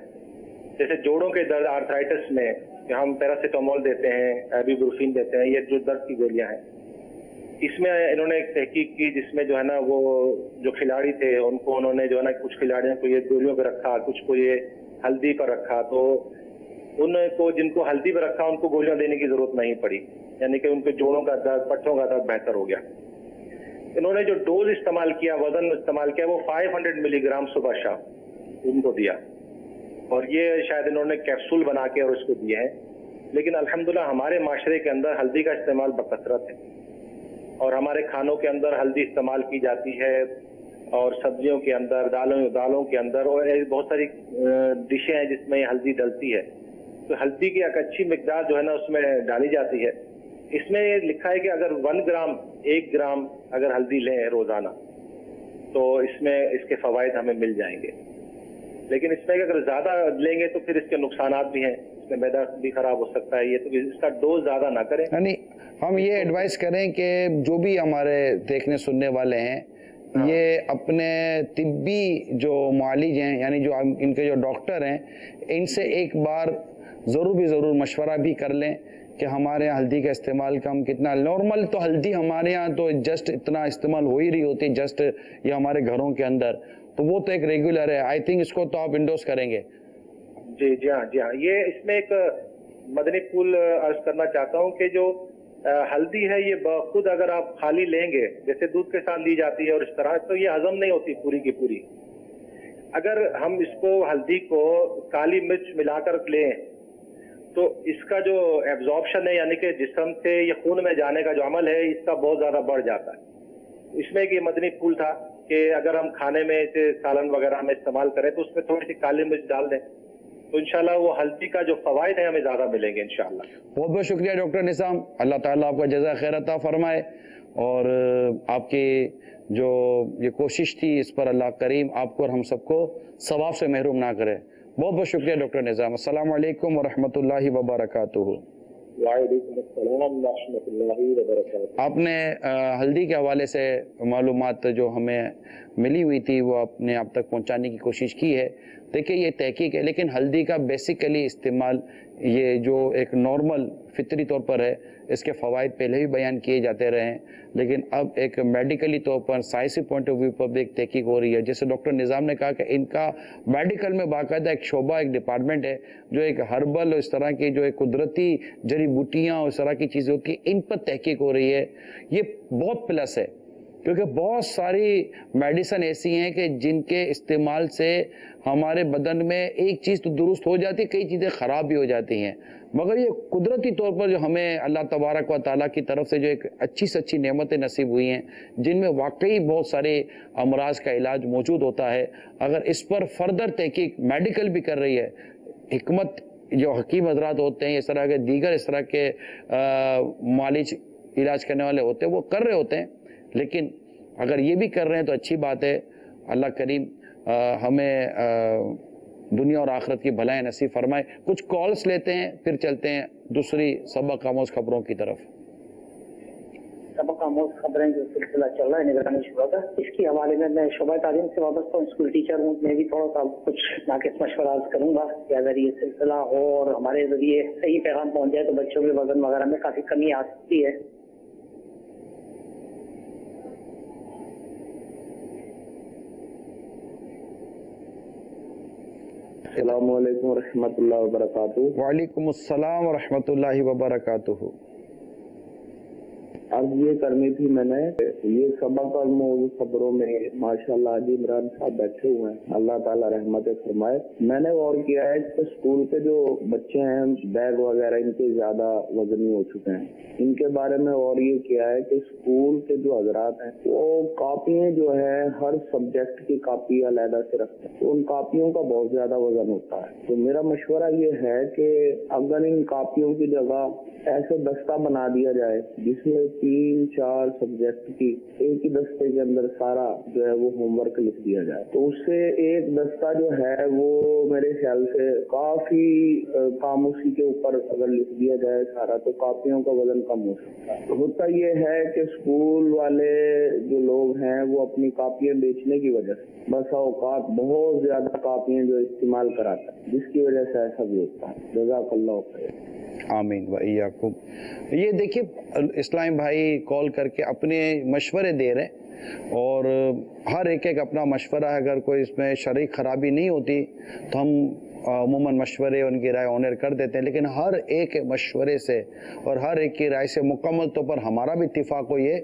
جیسے جوڑوں کے درد آرتھرائٹس میں کہ ہم پیراسیٹامول دیتے ہیں، ایبیبروفین دیتے ہیں، یہ جو درد کی گولیاں ہیں، اس میں انہوں نے ایک تحقیق کی جس میں جو ہے نا وہ جو کھلاڑی تھے ان کو انہوں نے جو ہے نا کچھ کھلاڑیوں کو یہ گولیوں پہ رکھا، کچھ کو یہ ہلدی پر رکھا، تو ان کو جن کو ہلدی پہ رکھا ان کو گولیاں دینے کی ضرورت نہیں پڑی، یعنی کہ ان کے جوڑوں کا درد، پٹھوں کا درد بہتر ہو گیا۔ انہوں نے جو ڈوز استعمال کیا، وزن استعمال کیا، وہ 500 ملی گرام صبح شام ان کو دیا، اور یہ شاید انہوں نے کیپسول بنا کے اور اس کو دیے ہیں، لیکن الحمدللہ ہمارے معاشرے کے اندر ہلدی کا استعمال بکثرت ہے اور ہمارے کھانوں کے اندر ہلدی استعمال کی جاتی ہے، اور سبزیوں کے اندر، دالوں کے اندر، اور بہت ساری ڈشیں ہیں جس میں یہ ہلدی ڈلتی ہے، تو ہلدی کی ایک اچھی مقدار جو ہے نا اس میں ڈالی جاتی ہے۔ اس میں یہ لکھا ہے کہ اگر 1 گرام اگر ہلدی لیں روزانہ تو اس میں اس کے فوائد ہمیں مل جائیں گے، لیکن اس میں اگر زیادہ لیں گے تو پھر اس کے نقصانات بھی ہیں، اس میں معدہ بھی خراب ہو سکتا ہے، یہ تو اس کا ڈوز زیادہ نہ کریں۔ یعنی ہم یہ ایڈوائز کریں کہ جو بھی ہمارے دیکھنے سننے والے ہیں یہ اپنے طبی جو معالج ہیں یعنی جو ان کے جو ڈاکٹر ہیں ان سے ایک بار ضرور مشورہ بھی کر لیں کہ ہمارے یہاں ہلدی کا استعمال کم کتنا، نارمل تو ہلدی ہمارے یہاں تو جسٹ اتنا استعمال ہو ہی رہی ہوتی ہے جسٹ یہ ہمارے گھروں کے اندر، تو وہ تو ایک ریگولر ہے، آئی تھنک اس کو تو آپ انڈورس کریں گے۔ جی ہاں، یہ اس میں ایک مدنی پھول عرض کرنا چاہتا ہوں کہ جو ہلدی ہے یہ بخود اگر آپ خالی لیں گے جیسے دودھ کے ساتھ لی جاتی ہے اور اس طرح، تو یہ ہضم نہیں ہوتی پوری کی پوری۔ اگر ہم اس کو ہلدی کو کالی مرچ ملا کر لیں تو اس کا جو ایبزارپشن ہے یعنی کہ جسم سے یہ خون میں جانے کا جو عمل ہے اس کا بہت زیادہ بڑھ جاتا ہے۔ اس میں ایک یہ مدنی پھول تھا کہ اگر ہم کھانے میں سالن وغیرہ میں استعمال کریں تو اس میں تھوڑی سی کالی مرچ ڈال دیں تو انشاءاللہ وہ ہلدی کا جو فوائد ہیں ہمیں زیادہ ملیں گے انشاءاللہ۔ بہت بہت شکریہ ڈاکٹر نظام، اللہ تعالیٰ آپ کا جزا خیر عطا فرمائے، اور آپ کی جو یہ کوشش تھی اس پر اللہ کریم آپ کو اور ہم سب کو ثواب سے محروم نہ کرے۔ بہت بہت شکریہ ڈاکٹر نظام، السلام علیکم ورحمۃ اللہ وبرکاتہ۔ وعلیکم السلام ورحمۃ اللہ وبرکاتہ۔ آپ نے ہلدی کے حوالے سے معلومات جو ہمیں ملی ہوئی تھی وہ اپنے آپ تک پہنچانے کی کوشش کی ہے۔ دیکھیں یہ تحقیق ہے، لیکن ہلدی کا بیسیکلی استعمال یہ جو ایک نارمل فطری طور پر ہے، اس کے فوائد پہلے بھی بیان کیے جاتے رہے ہیں، لیکن اب ایک میڈیکلی طور پر سائنسی پوائنٹ آف ویو پر بھی ایک تحقیق ہو رہی ہے۔ جیسے ڈاکٹر نظام نے کہا کہ ان کا میڈیکل میں باقاعدہ ایک شعبہ، ایک ڈپارٹمنٹ ہے جو ایک ہربل اور اس طرح کی جو ایک قدرتی جڑی بوٹیاں اور اس طرح کی چیزیں ہوتی ہیں ان پر تحقیق ہو رہی ہے۔ یہ بہت پلس ہے، کیونکہ بہت ساری میڈیسن ایسی ہیں کہ جن کے استعمال سے ہمارے بدن میں ایک چیز تو درست ہو جاتی ہے، کئی چیزیں خراب بھی ہو جاتی ہیں، مگر یہ قدرتی طور پر جو ہمیں اللہ تبارک و تعالیٰ کی طرف سے جو ایک اچھی سے اچھی نعمتیں نصیب ہوئی ہیں، جن میں واقعی بہت سارے امراض کا علاج موجود ہوتا ہے، اگر اس پر فردر تحقیق میڈیکل بھی کر رہی ہے، حکمت جو حکیم حضرات ہوتے ہیں، اس طرح کے دیگر اس طرح کے معالج علاج کرنے والے ہوتے ہیں وہ کر رہے ہوتے ہیں، لیکن اگر یہ بھی کر رہے ہیں تو اچھی بات ہے۔ اللہ کریم ہمیں دنیا اور آخرت کی بھلائیں نصیب فرمائے۔ کچھ کالز لیتے ہیں پھر چلتے ہیں دوسری سبق آموز خبروں کی طرف۔ سبق آموز خبریں جو سلسلہ چل رہا ہے نگرانی شعبہ کا، اس کی حوالے میں شعبہ تعلیم سے وابستہ ہوں، اسکول ٹیچر ہوں، میں بھی تھوڑا سا کچھ ناقص مشورہ کروں گا کہ اگر یہ سلسلہ ہو اور ہمارے ذریعے صحیح پیغام پہنچ جائے تو بچوں کے وزن وغیرہ میں کافی کمی آ سکتی ہے۔ السلام علیکم ورحمۃ اللہ وبرکاتہ۔ وعلیکم السلام ورحمۃ اللہ وبرکاتہ۔ عرض یہ کرنی تھی میں نے، یہ سبق اور موضوع خبروں میں ماشاءاللہ علی عمران صاحب بیٹھے ہوئے ہیں، اللہ تعالیٰ رحمت فرمائے۔ میں نے غور کیا ہے کہ اسکول کے جو بچے ہیں بیگ وغیرہ ان کے زیادہ وزنی ہو چکے ہیں، ان کے بارے میں اور یہ کیا ہے کہ اسکول کے جو حضرات ہیں وہ کاپیاں جو ہے ہر سبجیکٹ کی کاپی علیحدہ سے رکھتے ہیں، تو ان کاپیوں کا بہت زیادہ وزن ہوتا ہے۔ تو میرا مشورہ یہ ہے کہ اگر ان کاپیوں کی جگہ ایسے دستہ بنا دیا جائے جس میں 3-4 سبجیکٹ کی ایک ہی دستے کے اندر سارا جو ہے وہ ہوم ورک لکھ دیا جائے، تو اس سے ایک دستہ جو ہے وہ میرے خیال سے کافی کام اسی کے اوپر اگر لکھ دیا جائے سارا تو کاپیوں کا وزن کم ہو سکتا ہے۔ ہوتا یہ ہے کہ اسکول والے جو لوگ ہیں وہ اپنی کاپیاں بیچنے کی وجہ سے بسا اوقات بہت زیادہ کاپیاں جو استعمال کراتا ہے، جس کی وجہ سے ایسا بھی ہوتا ہے۔ جزاک اللہ خیر۔ آمین و ایاکم۔ یہ دیکھیے اسلام بھائی کال کر کے اپنے مشورے دے رہے ہیں، اور ہر ایک اپنا مشورہ ہے، اگر کوئی اس میں شرعی خرابی نہیں ہوتی تو ہم عموماً مشورے ان کی رائے آنر کر دیتے ہیں، لیکن ہر ایک مشورے سے اور ہر ایک کی رائے سے مکمل طور پر ہمارا بھی اتفاق ہو یہ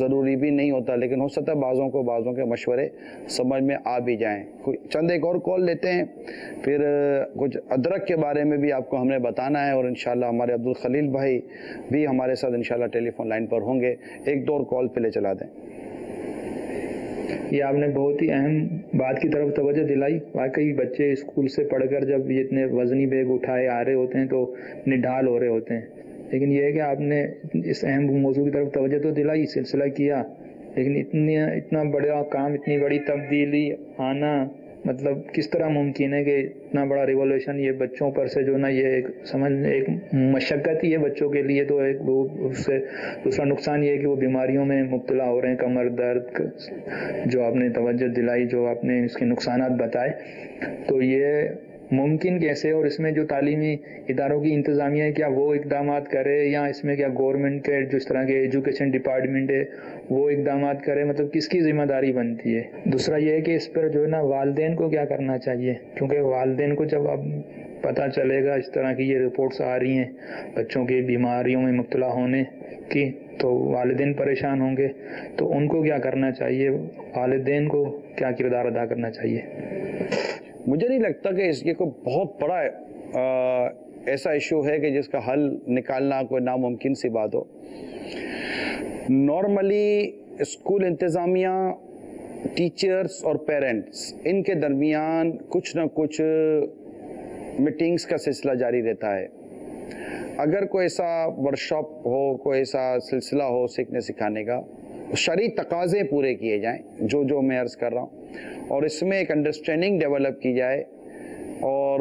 ضروری بھی نہیں ہوتا، لیکن ہو سکتا ہے بعضوں کے مشورے سمجھ میں آ بھی جائیں۔ چند ایک اور کال لیتے ہیں، پھر کچھ ادرک کے بارے میں بھی آپ کو ہم نے بتانا ہے، اور انشاءاللہ ہمارے عبدالخلیل بھائی بھی ہمارے ساتھ انشاءاللہ ٹیلی فون لائن پر ہوں گے۔ ایک دو اور کال پہلے چلا دیں۔ یہ آپ نے بہت ہی اہم بات کی طرف توجہ دلائی۔ واقعی بچے اسکول سے پڑھ کر جب یہ اتنے وزنی بیگ اٹھائے آ رہے ہوتے ہیں تو نڈھال ہو رہے ہوتے ہیں، لیکن یہ ہے کہ آپ نے اس اہم موضوع کی طرف توجہ تو دلائی، سلسلہ کیا، لیکن اتنا بڑا کام، اتنی بڑی تبدیلی آنا، مطلب کس طرح ممکن ہے کہ اتنا بڑا ریولیوشن یہ بچوں پر سے جو نا، یہ ایک سمجھ ایک مشقت ہی ہے بچوں کے لیے، تو ایک وہ اس سے دوسرا نقصان یہ ہے کہ وہ بیماریوں میں مبتلا ہو رہے ہیں، کمر درد جو آپ نے توجہ دلائی، جو آپ نے اس کے نقصانات بتائے، تو یہ ممکن کیسے؟ اور اس میں جو تعلیمی اداروں کی انتظامیہ ہے کیا وہ اقدامات کرے، یا اس میں کیا گورنمنٹ کے جو اس طرح کے ایجوکیشن ڈپارٹمنٹ ہے وہ اقدامات کرے، مطلب کس کی ذمہ داری بنتی ہے؟ دوسرا یہ ہے کہ اس پر جو ہے نا والدین کو کیا کرنا چاہیے، کیونکہ والدین کو جب اب پتہ چلے گا اس طرح کی یہ رپورٹس آ رہی ہیں بچوں کی بیماریوں میں مبتلا ہونے کی، تو والدین پریشان ہوں گے، تو ان کو کیا کرنا چاہیے، والدین کو کیا کردار ادا کرنا چاہیے؟ مجھے نہیں لگتا کہ اس کے کوئی بہت بڑا ایسا ایشو ہے کہ جس کا حل نکالنا کوئی ناممکن سی بات ہو۔ نارملی اسکول انتظامیہ، ٹیچرز اور پیرنٹس ان کے درمیان کچھ نہ کچھ میٹنگز کا سلسلہ جاری رہتا ہے۔ اگر کوئی ایسا ورکشاپ ہو، کوئی ایسا سلسلہ ہو سیکھنے سکھانے کا، شرعی تقاضے پورے کیے جائیں جو میں عرض کر رہا ہوں، اور اس میں ایک انڈرسٹینڈنگ ڈیولپ کی جائے، اور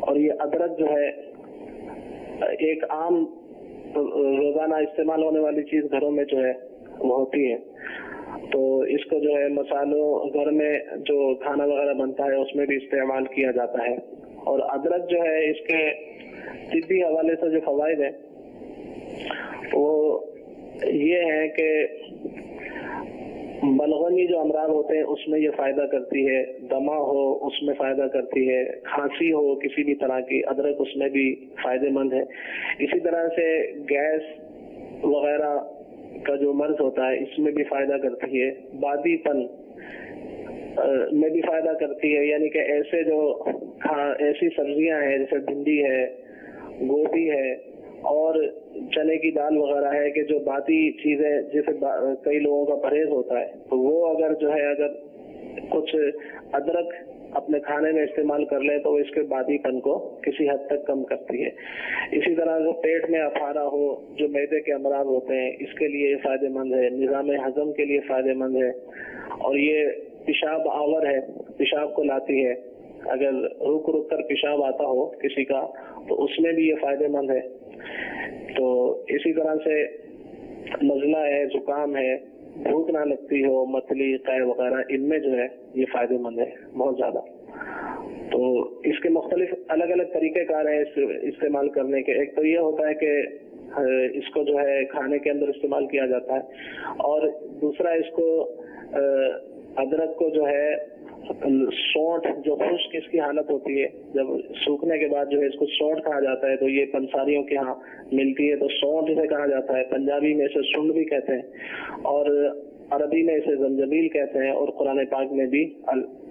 اور یہ ادرک جو ہے ایک عام روزانہ استعمال ہونے والی چیز گھروں میں جو ہے وہ ہوتی ہے. تو اس کو جو ہے مسالوں گھر میں جو کھانا وغیرہ بنتا ہے اس میں بھی استعمال کیا جاتا ہے. اور ادرک جو ہے اس کے طبی حوالے سے جو فوائد ہیں وہ یہ ہیں کہ بلغمی جو امراض ہوتے ہیں اس میں یہ فائدہ کرتی ہے، دمہ ہو اس میں فائدہ کرتی ہے، کھانسی ہو کسی بھی طرح کی ادرک اس میں بھی فائدے مند ہے. اسی طرح سے گیس وغیرہ کا جو مرض ہوتا ہے اس میں بھی فائدہ کرتی ہے، بادی پن میں بھی فائدہ کرتی ہے. یعنی کہ ایسے جو ایسی سبزیاں ہیں جیسے بھنڈی ہے، گوبھی ہے اور چنے کی دال وغیرہ ہے کہ جو باتی چیزیں جیسے کئی لوگوں کا پرہیز ہوتا ہے تو وہ اگر جو ہے اگر کچھ ادرک اپنے کھانے میں استعمال کر لیں تو وہ اس کے باتی پن کو کسی حد تک کم کرتی ہے. اسی طرح جو پیٹ میں افارہ ہو، جو معدے کے امراض ہوتے ہیں اس کے لیے یہ فائدہ مند ہے، نظام ہضم کے لیے فائدہ مند ہے. اور یہ پیشاب آور ہے، پیشاب کو لاتی ہے، اگر رک رک کر پیشاب آتا ہو کسی کا تو اس میں بھی یہ فائدہ مند ہے. تو اسی طرح سے نزلہ ہے، زکام ہے، بھوک نہ لگتی ہو، متلی قے وغیرہ ان میں جو ہے یہ فائدہ مند ہے بہت زیادہ. تو اس کے مختلف الگ الگ طریقہ کار ہیں استعمال کرنے کے. ایک تو یہ ہوتا ہے کہ اس کو جو ہے کھانے کے اندر استعمال کیا جاتا ہے، اور دوسرا اس کو ادرک کو جو ہے سونٹ جو خشک اس کی حالت ہوتی ہے، جب سوکھنے کے بعد جو ہے اس کو سونٹ کہا جاتا ہے. تو یہ پنساریوں کے ہاں ملتی ہے تو سونٹ اسے کہا جاتا ہے. پنجابی میں اسے سنڈ بھی کہتے ہیں اور عربی میں اسے زنجبیل کہتے ہیں، اور قرآن پاک میں بھی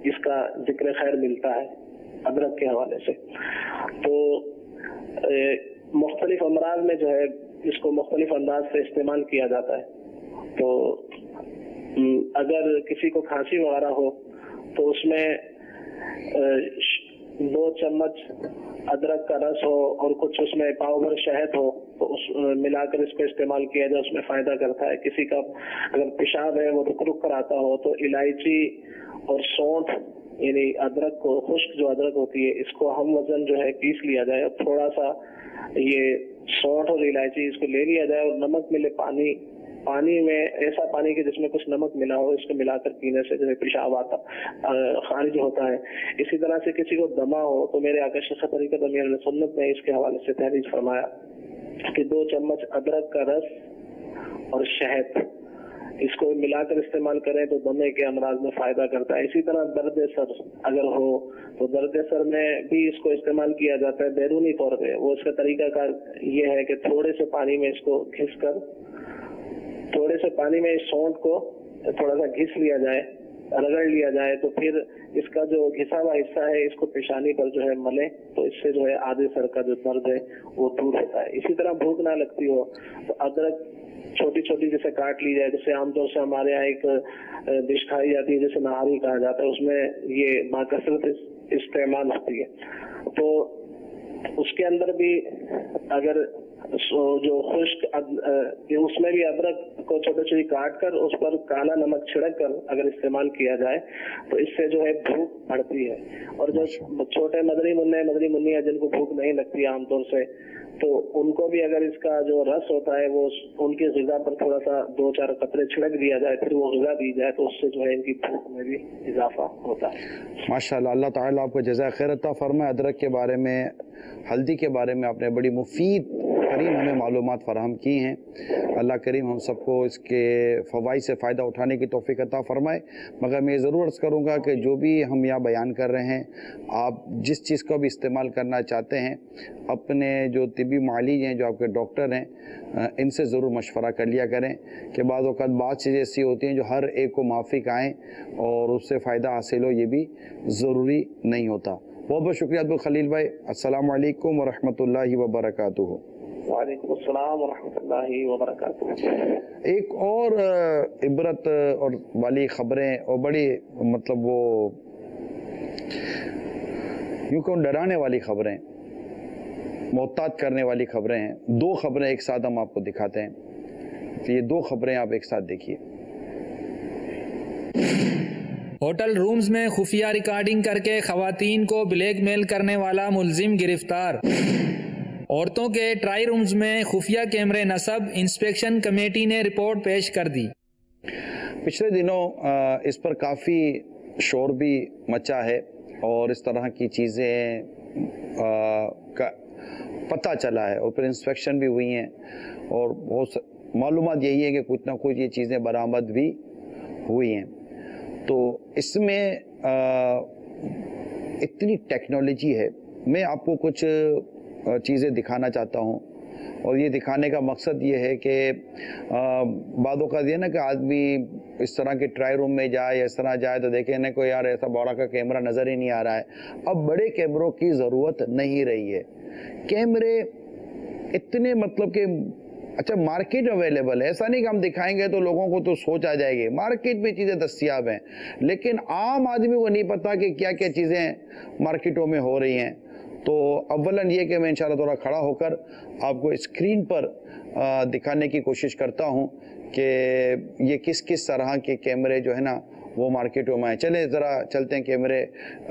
اس کا ذکر خیر ملتا ہے ادرک کے حوالے سے. تو مختلف امراض میں جو ہے اس کو مختلف انداز سے استعمال کیا جاتا ہے. تو اگر کسی کو کھانسی وغیرہ ہو تو اس میں 2 چمچ ادرک کا رس ہو اور کچھ اس میں پاؤ بھر شہد ہو تو اس ملا کر اس کو استعمال کیا جائے، اس میں فائدہ کرتا ہے. کسی کا اگر پیشاب ہے وہ رک رک کر آتا ہو تو الائچی اور سونٹ یعنی ادرک کو خشک جو ادرک ہوتی ہے اس کو ہم وزن جو ہے پیس لیا جائے، اور تھوڑا سا یہ سونٹ اور الائچی اس کو لے لیا جائے اور نمک ملے پانی میں ایسا پانی کہ جس میں کچھ نمک ملا ہو، اس کو ملا کر پینے سے جو ہے پیشاب آتا خارج ہوتا ہے. اسی طرح سے کسی کو دمہ ہو تو میرے آقا شیخ طریقت امیر علیہ سنت نے اس کے حوالے سے تحریر فرمایا کہ 2 چمچ ادرک کا رس اور شہد اس کو ملا کر استعمال کریں تو دمے کے امراض میں فائدہ کرتا ہے. اسی طرح درد سر اگر ہو تو درد سر میں بھی اس کو استعمال کیا جاتا ہے بیرونی طور پہ. وہ اس کا طریقہ کار یہ ہے کہ تھوڑے سے پانی میں اس کو گھس کر تھوڑے سے پانی میں اس سونٹ کو تھوڑا سا گھس لیا جائے، رگڑ لیا جائے، تو پھر اس کا جو گھسا ہوا حصہ ہے اس کو پیشانی پر جو ہے ملے تو اس سے جو ہے آدھے سر کا جو درد ہے وہ دور ہوتا ہے. اسی طرح بھوک نہ لگتی ہو تو ادرک چھوٹی چھوٹی جیسے کاٹ لی جائے، جیسے عام طور سے ہمارے یہاں ایک ڈش کھائی جاتی ہے جیسے نہاری کہا جاتا ہے، اس میں یہ باکثرت استعمال ہوتی ہے. تو اس کے اندر بھی اگر جو خشک اس میں بھی ادرک کو چھوٹی چھوٹی کاٹ کر اس پر کالا نمک چھڑک کر اگر استعمال کیا جائے تو اس سے جو ہے بھوک بڑھتی ہے. اور جو چھوٹے مدری منی جن کو بھوک نہیں لگتی عام طور سے تو ان کو بھی اگر اس کا جو رس ہوتا ہے وہ ان کی غذا پر تھوڑا سا 2-4 قطرے چھڑک دیا جائے پھر وہ غذا دی جائے تو اس سے جو ہے ان کی بھوک میں بھی اضافہ ہوتا ہے. ماشاءاللہ، اللہ تعالیٰ آپ کو جزائے خیر عطا فرمائے. ادرک کے بارے میں، ہلدی کے بارے میں آپ نے بڑی مفید ترین ہمیں معلومات فراہم کی ہیں. اللہ کریم ہم سب کو اس کے فوائد سے فائدہ اٹھانے کی توفیق عطا فرمائے. مگر میں ضرور عرض کروں گا کہ جو بھی ہم یہاں بیان کر رہے ہیں، آپ جس چیز کو بھی استعمال کرنا چاہتے ہیں اپنے جو طبی معالج ہیں، جو آپ کے ڈاکٹر ہیں، ان سے ضرور مشورہ کر لیا کریں کہ بعض اوقات بعض چیزیں ایسی ہوتی ہیں جو ہر ایک کو موافق آئیں اور اس سے فائدہ حاصل ہو، یہ بھی ضروری نہیں ہوتا. بہت بہت شکریہ عبدالخلیل بھائی. السلام علیکم ورحمۃ اللہ وبرکاتہ. وعلیکم السلام ورحمۃ اللہ وبرکاتہ. ایک اور عبرت اور والی خبریں اور بڑی مطلب وہ یوں کہ ڈرانے والی خبریں، محتاط کرنے والی خبریں ہیں. 2 خبریں ایک ساتھ ہم آپ کو دکھاتے ہیں. تو یہ 2 خبریں آپ ایک ساتھ دیکھیے. ہوٹل رومز میں خفیہ ریکارڈنگ کر کے خواتین کو بلیک میل کرنے والا ملزم گرفتار۔ عورتوں کے ٹرائی رومز میں خفیہ کیمرے نصب، انسپیکشن کمیٹی نے رپورٹ پیش کر دی۔ پچھلے دنوں اس پر کافی شور بھی مچا ہے اور اس طرح کی چیزیں کا پتہ چلا ہے اور پھر انسپیکشن بھی ہوئی ہیں اور بہت معلومات یہی ہے کہ کچھ نہ کچھ یہ چیزیں برآمد بھی ہوئی ہیں۔ تو اس میں اتنی ٹیکنالوجی ہے، میں آپ کو کچھ چیزیں دکھانا چاہتا ہوں اور یہ دکھانے کا مقصد یہ ہے کہ بعض اوقات یہ نا کہ آدمی اس طرح کے ٹرائی روم میں جائے یا اس طرح جائے تو دیکھیں نا کوئی یار ایسا بڑا کا کیمرہ نظر ہی نہیں آ رہا ہے۔ اب بڑے کیمروں کی ضرورت نہیں رہی ہے، کیمرے اتنے مطلب کہ اچھا مارکیٹ اویلیبل ہے، ایسا نہیں کہ ہم دکھائیں گے تو لوگوں کو تو سوچ آ جائے گی، مارکیٹ میں چیزیں دستیاب ہیں، لیکن عام آدمی کو نہیں پتا کہ کیا کیا چیزیں مارکیٹوں میں ہو رہی ہیں۔ تو اولاً یہ کہ میں انشاءاللہ تھوڑا کھڑا ہو کر آپ کو اسکرین پر دکھانے کی کوشش کرتا ہوں کہ یہ کس کس طرح کے کیمرے جو ہے نا وہ مارکیٹوں میں ہیں۔ چلیں ذرا چلتے ہیں، کیمرے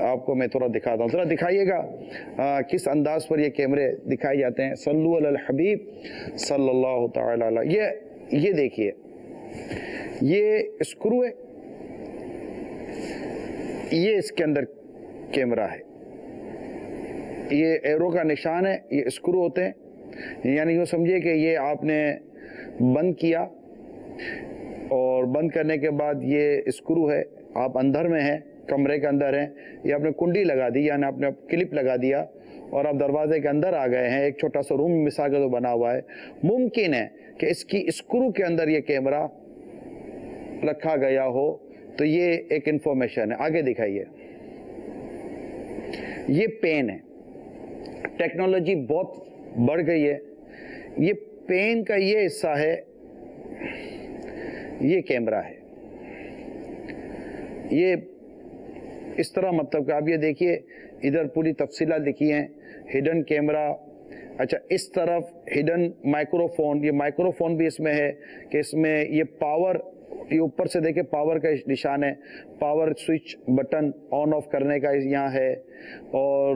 آپ کو میں تھوڑا دکھاتا ہوں، ذرا دکھائیے گا کس انداز پر یہ کیمرے دکھائے جاتے ہیں۔ صلو علی الحبیب صلی اللہ تعالی علیہ۔ یہ دیکھیے، یہ اسکرو ہے، یہ اس کے اندر کیمرہ ہے، یہ ایرو کا نشان ہے، یہ اسکرو ہوتے ہیں، یعنی یوں سمجھیے کہ یہ آپ نے بند کیا اور بند کرنے کے بعد یہ اسکرو ہے، آپ اندر میں ہیں، کمرے کے اندر ہیں، یہ آپ نے کنڈی لگا دی یعنی آپ نے کلپ لگا دیا اور آپ دروازے کے اندر آ گئے ہیں، ایک چھوٹا سا روم مثال کا تو بنا ہوا ہے۔ ممکن ہے کہ اس کی اسکرو کے اندر یہ کیمرہ رکھا گیا ہو، تو یہ ایک انفارمیشن ہے۔ آگے دکھائیے، یہ پین ہے، ٹیکنالوجی بہت بڑھ گئی ہے، یہ پین کا یہ حصہ ہے، یہ کیمرہ ہے، یہ اس طرح مطلب کہ آپ یہ دیکھیے ادھر پوری تفصیلات لکھی ہیں، ہڈن کیمرہ، اچھا اس طرف ہڈن مائکرو فون، یہ مائکرو فون بھی اس میں ہے کہ اس میں یہ پاور، یہ اوپر سے دیکھیں پاور کا نشان ہے، power switch button on of کرنے کا یہاں ہے، اور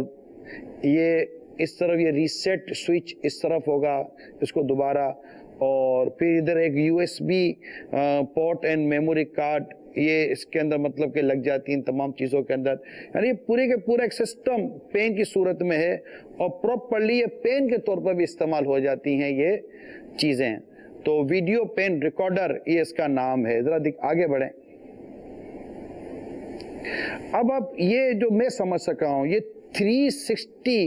یہ اس طرف یہ ریسیٹ سوئچ اس طرف ہوگا، اس کو دوبارہ، اور پھر ادھر ایک U S B port and memory card, یہ اس کے اندر مطلب کہ لگ جاتی ہیں تمام چیزوں کے اندر، یعنی پورے کے پورا ایک سسٹم پین کی صورت میں ہے اور پراپرلی یہ پین کے طور پر بھی استعمال ہو جاتی ہیں یہ چیزیں۔ تو ویڈیو پین ریکارڈر یہ اس کا نام ہے۔ ذرا آگے بڑھیں، اب یہ جو میں سمجھ سکا ہوں، یہ 360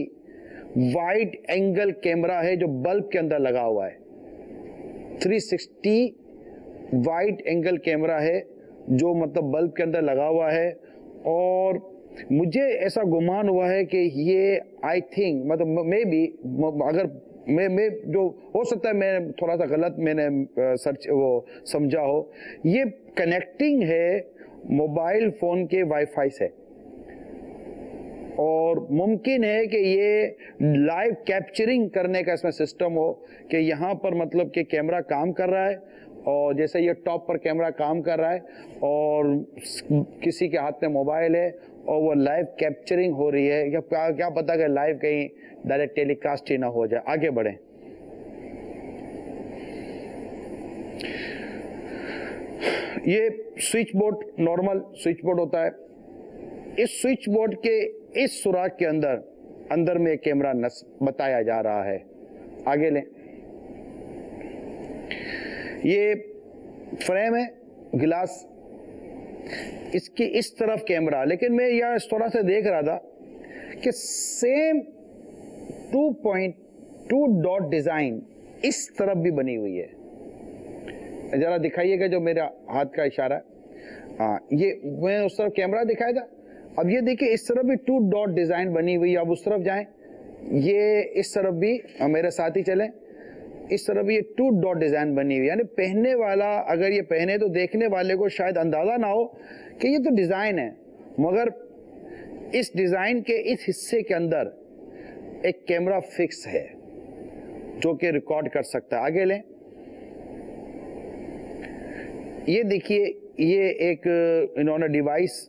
وائڈ اینگل کیمرہ ہے جو بلب کے اندر لگا ہوا ہے، 360 وائڈ اینگل کیمرہ ہے جو مطلب بلب کے اندر لگا ہوا ہے، اور مجھے ایسا گمان ہوا ہے کہ یہ آئی تھنک مطلب میں بھی اگر میں جو ہو سکتا ہے میں تھوڑا سا غلط میں نے سرچ وہ سمجھا ہو، یہ کنیکٹنگ ہے موبائل فون کے وائی فائی سے، اور ممکن ہے کہ یہ لائیو کیپچرنگ کرنے کا اس میں سسٹم ہو کہ یہاں پر مطلب کہ کیمرہ کام کر رہا ہے، اور جیسے یہ ٹاپ پر کیمرہ کام کر رہا ہے اور کسی کے ہاتھ میں موبائل ہے اور وہ لائیو کیپچرنگ ہو رہی ہے، یا کیا پتا کہ لائیو کہیں ڈائریکٹ ٹیلی کاسٹ ہی نہ ہو جائے۔ آگے بڑھیں، یہ switch board normal switch board ہوتا ہے، اس سوئچ بورڈ کے اس سوراخ کے اندر میں ایک کیمرہ بتایا جا رہا ہے۔ آگے لیں، یہ فریم ہے گلاس، اس کی اس طرف کیمرہ، لیکن میں یہاں اس طرح سے دیکھ رہا تھا کہ سیم 2.2 ڈاٹ ڈیزائن اس طرف بھی بنی ہوئی ہے۔ ذرا دکھائیے گا جو میرا ہاتھ کا اشارہ ہے، ہاں یہ میں اس طرف کیمرہ دکھایا تھا، اب یہ دیکھیں اس طرف بھی 2 ڈاٹ ڈیزائن بنی ہوئی ہے۔ اب اس طرف جائیں، یہ اس طرف بھی میرے ساتھ ہی چلیں، اس طرح بھی یہ 2 ڈاٹ ڈیزائن بنی ہوئی، یعنی پہننے والا اگر یہ پہنے تو دیکھنے والے کو شاید اندازہ نہ ہو کہ یہ تو ڈیزائن ہے، مگر اس ڈیزائن کے اس حصے کے اندر ایک کیمرہ فکس ہے جو کہ ریکارڈ کر سکتا ہے۔ آگے لیں، یہ دیکھیے، یہ ایک انہوں نے ڈیوائس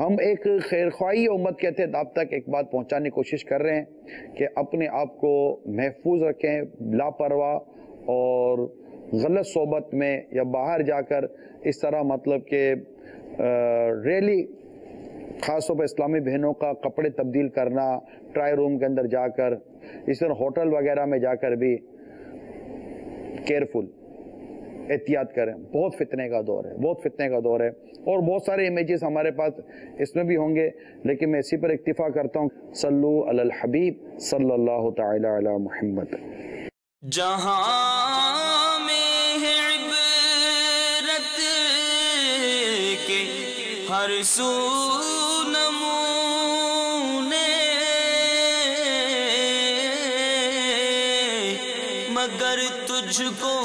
ہم ایک خیرخواہی امت کے تحت آپ تک ایک بات پہنچانے کی کوشش کر رہے ہیں کہ اپنے آپ کو محفوظ رکھیں، لاپرواہ اور غلط صحبت میں یا باہر جا کر اس طرح مطلب کہ ریلی خاص طور پر اسلامی بہنوں کا کپڑے تبدیل کرنا، ٹرائی روم کے اندر جا کر، اس طرح ہوٹل وغیرہ میں جا کر بھی کیئرفل، احتیاط کریں. بہت فتنے کا دور ہے، بہت فتنے کا دور ہے، اور بہت سارے امیجز ہمارے پاس اس میں بھی ہوں گے، لیکن میں اسی پر اکتفا کرتا ہوں. صلو علی الحبیب صلی اللہ تعالی علی محمد. جہاں میں ہے عبرت کے ہر سو نمونے، مگر تجھ کو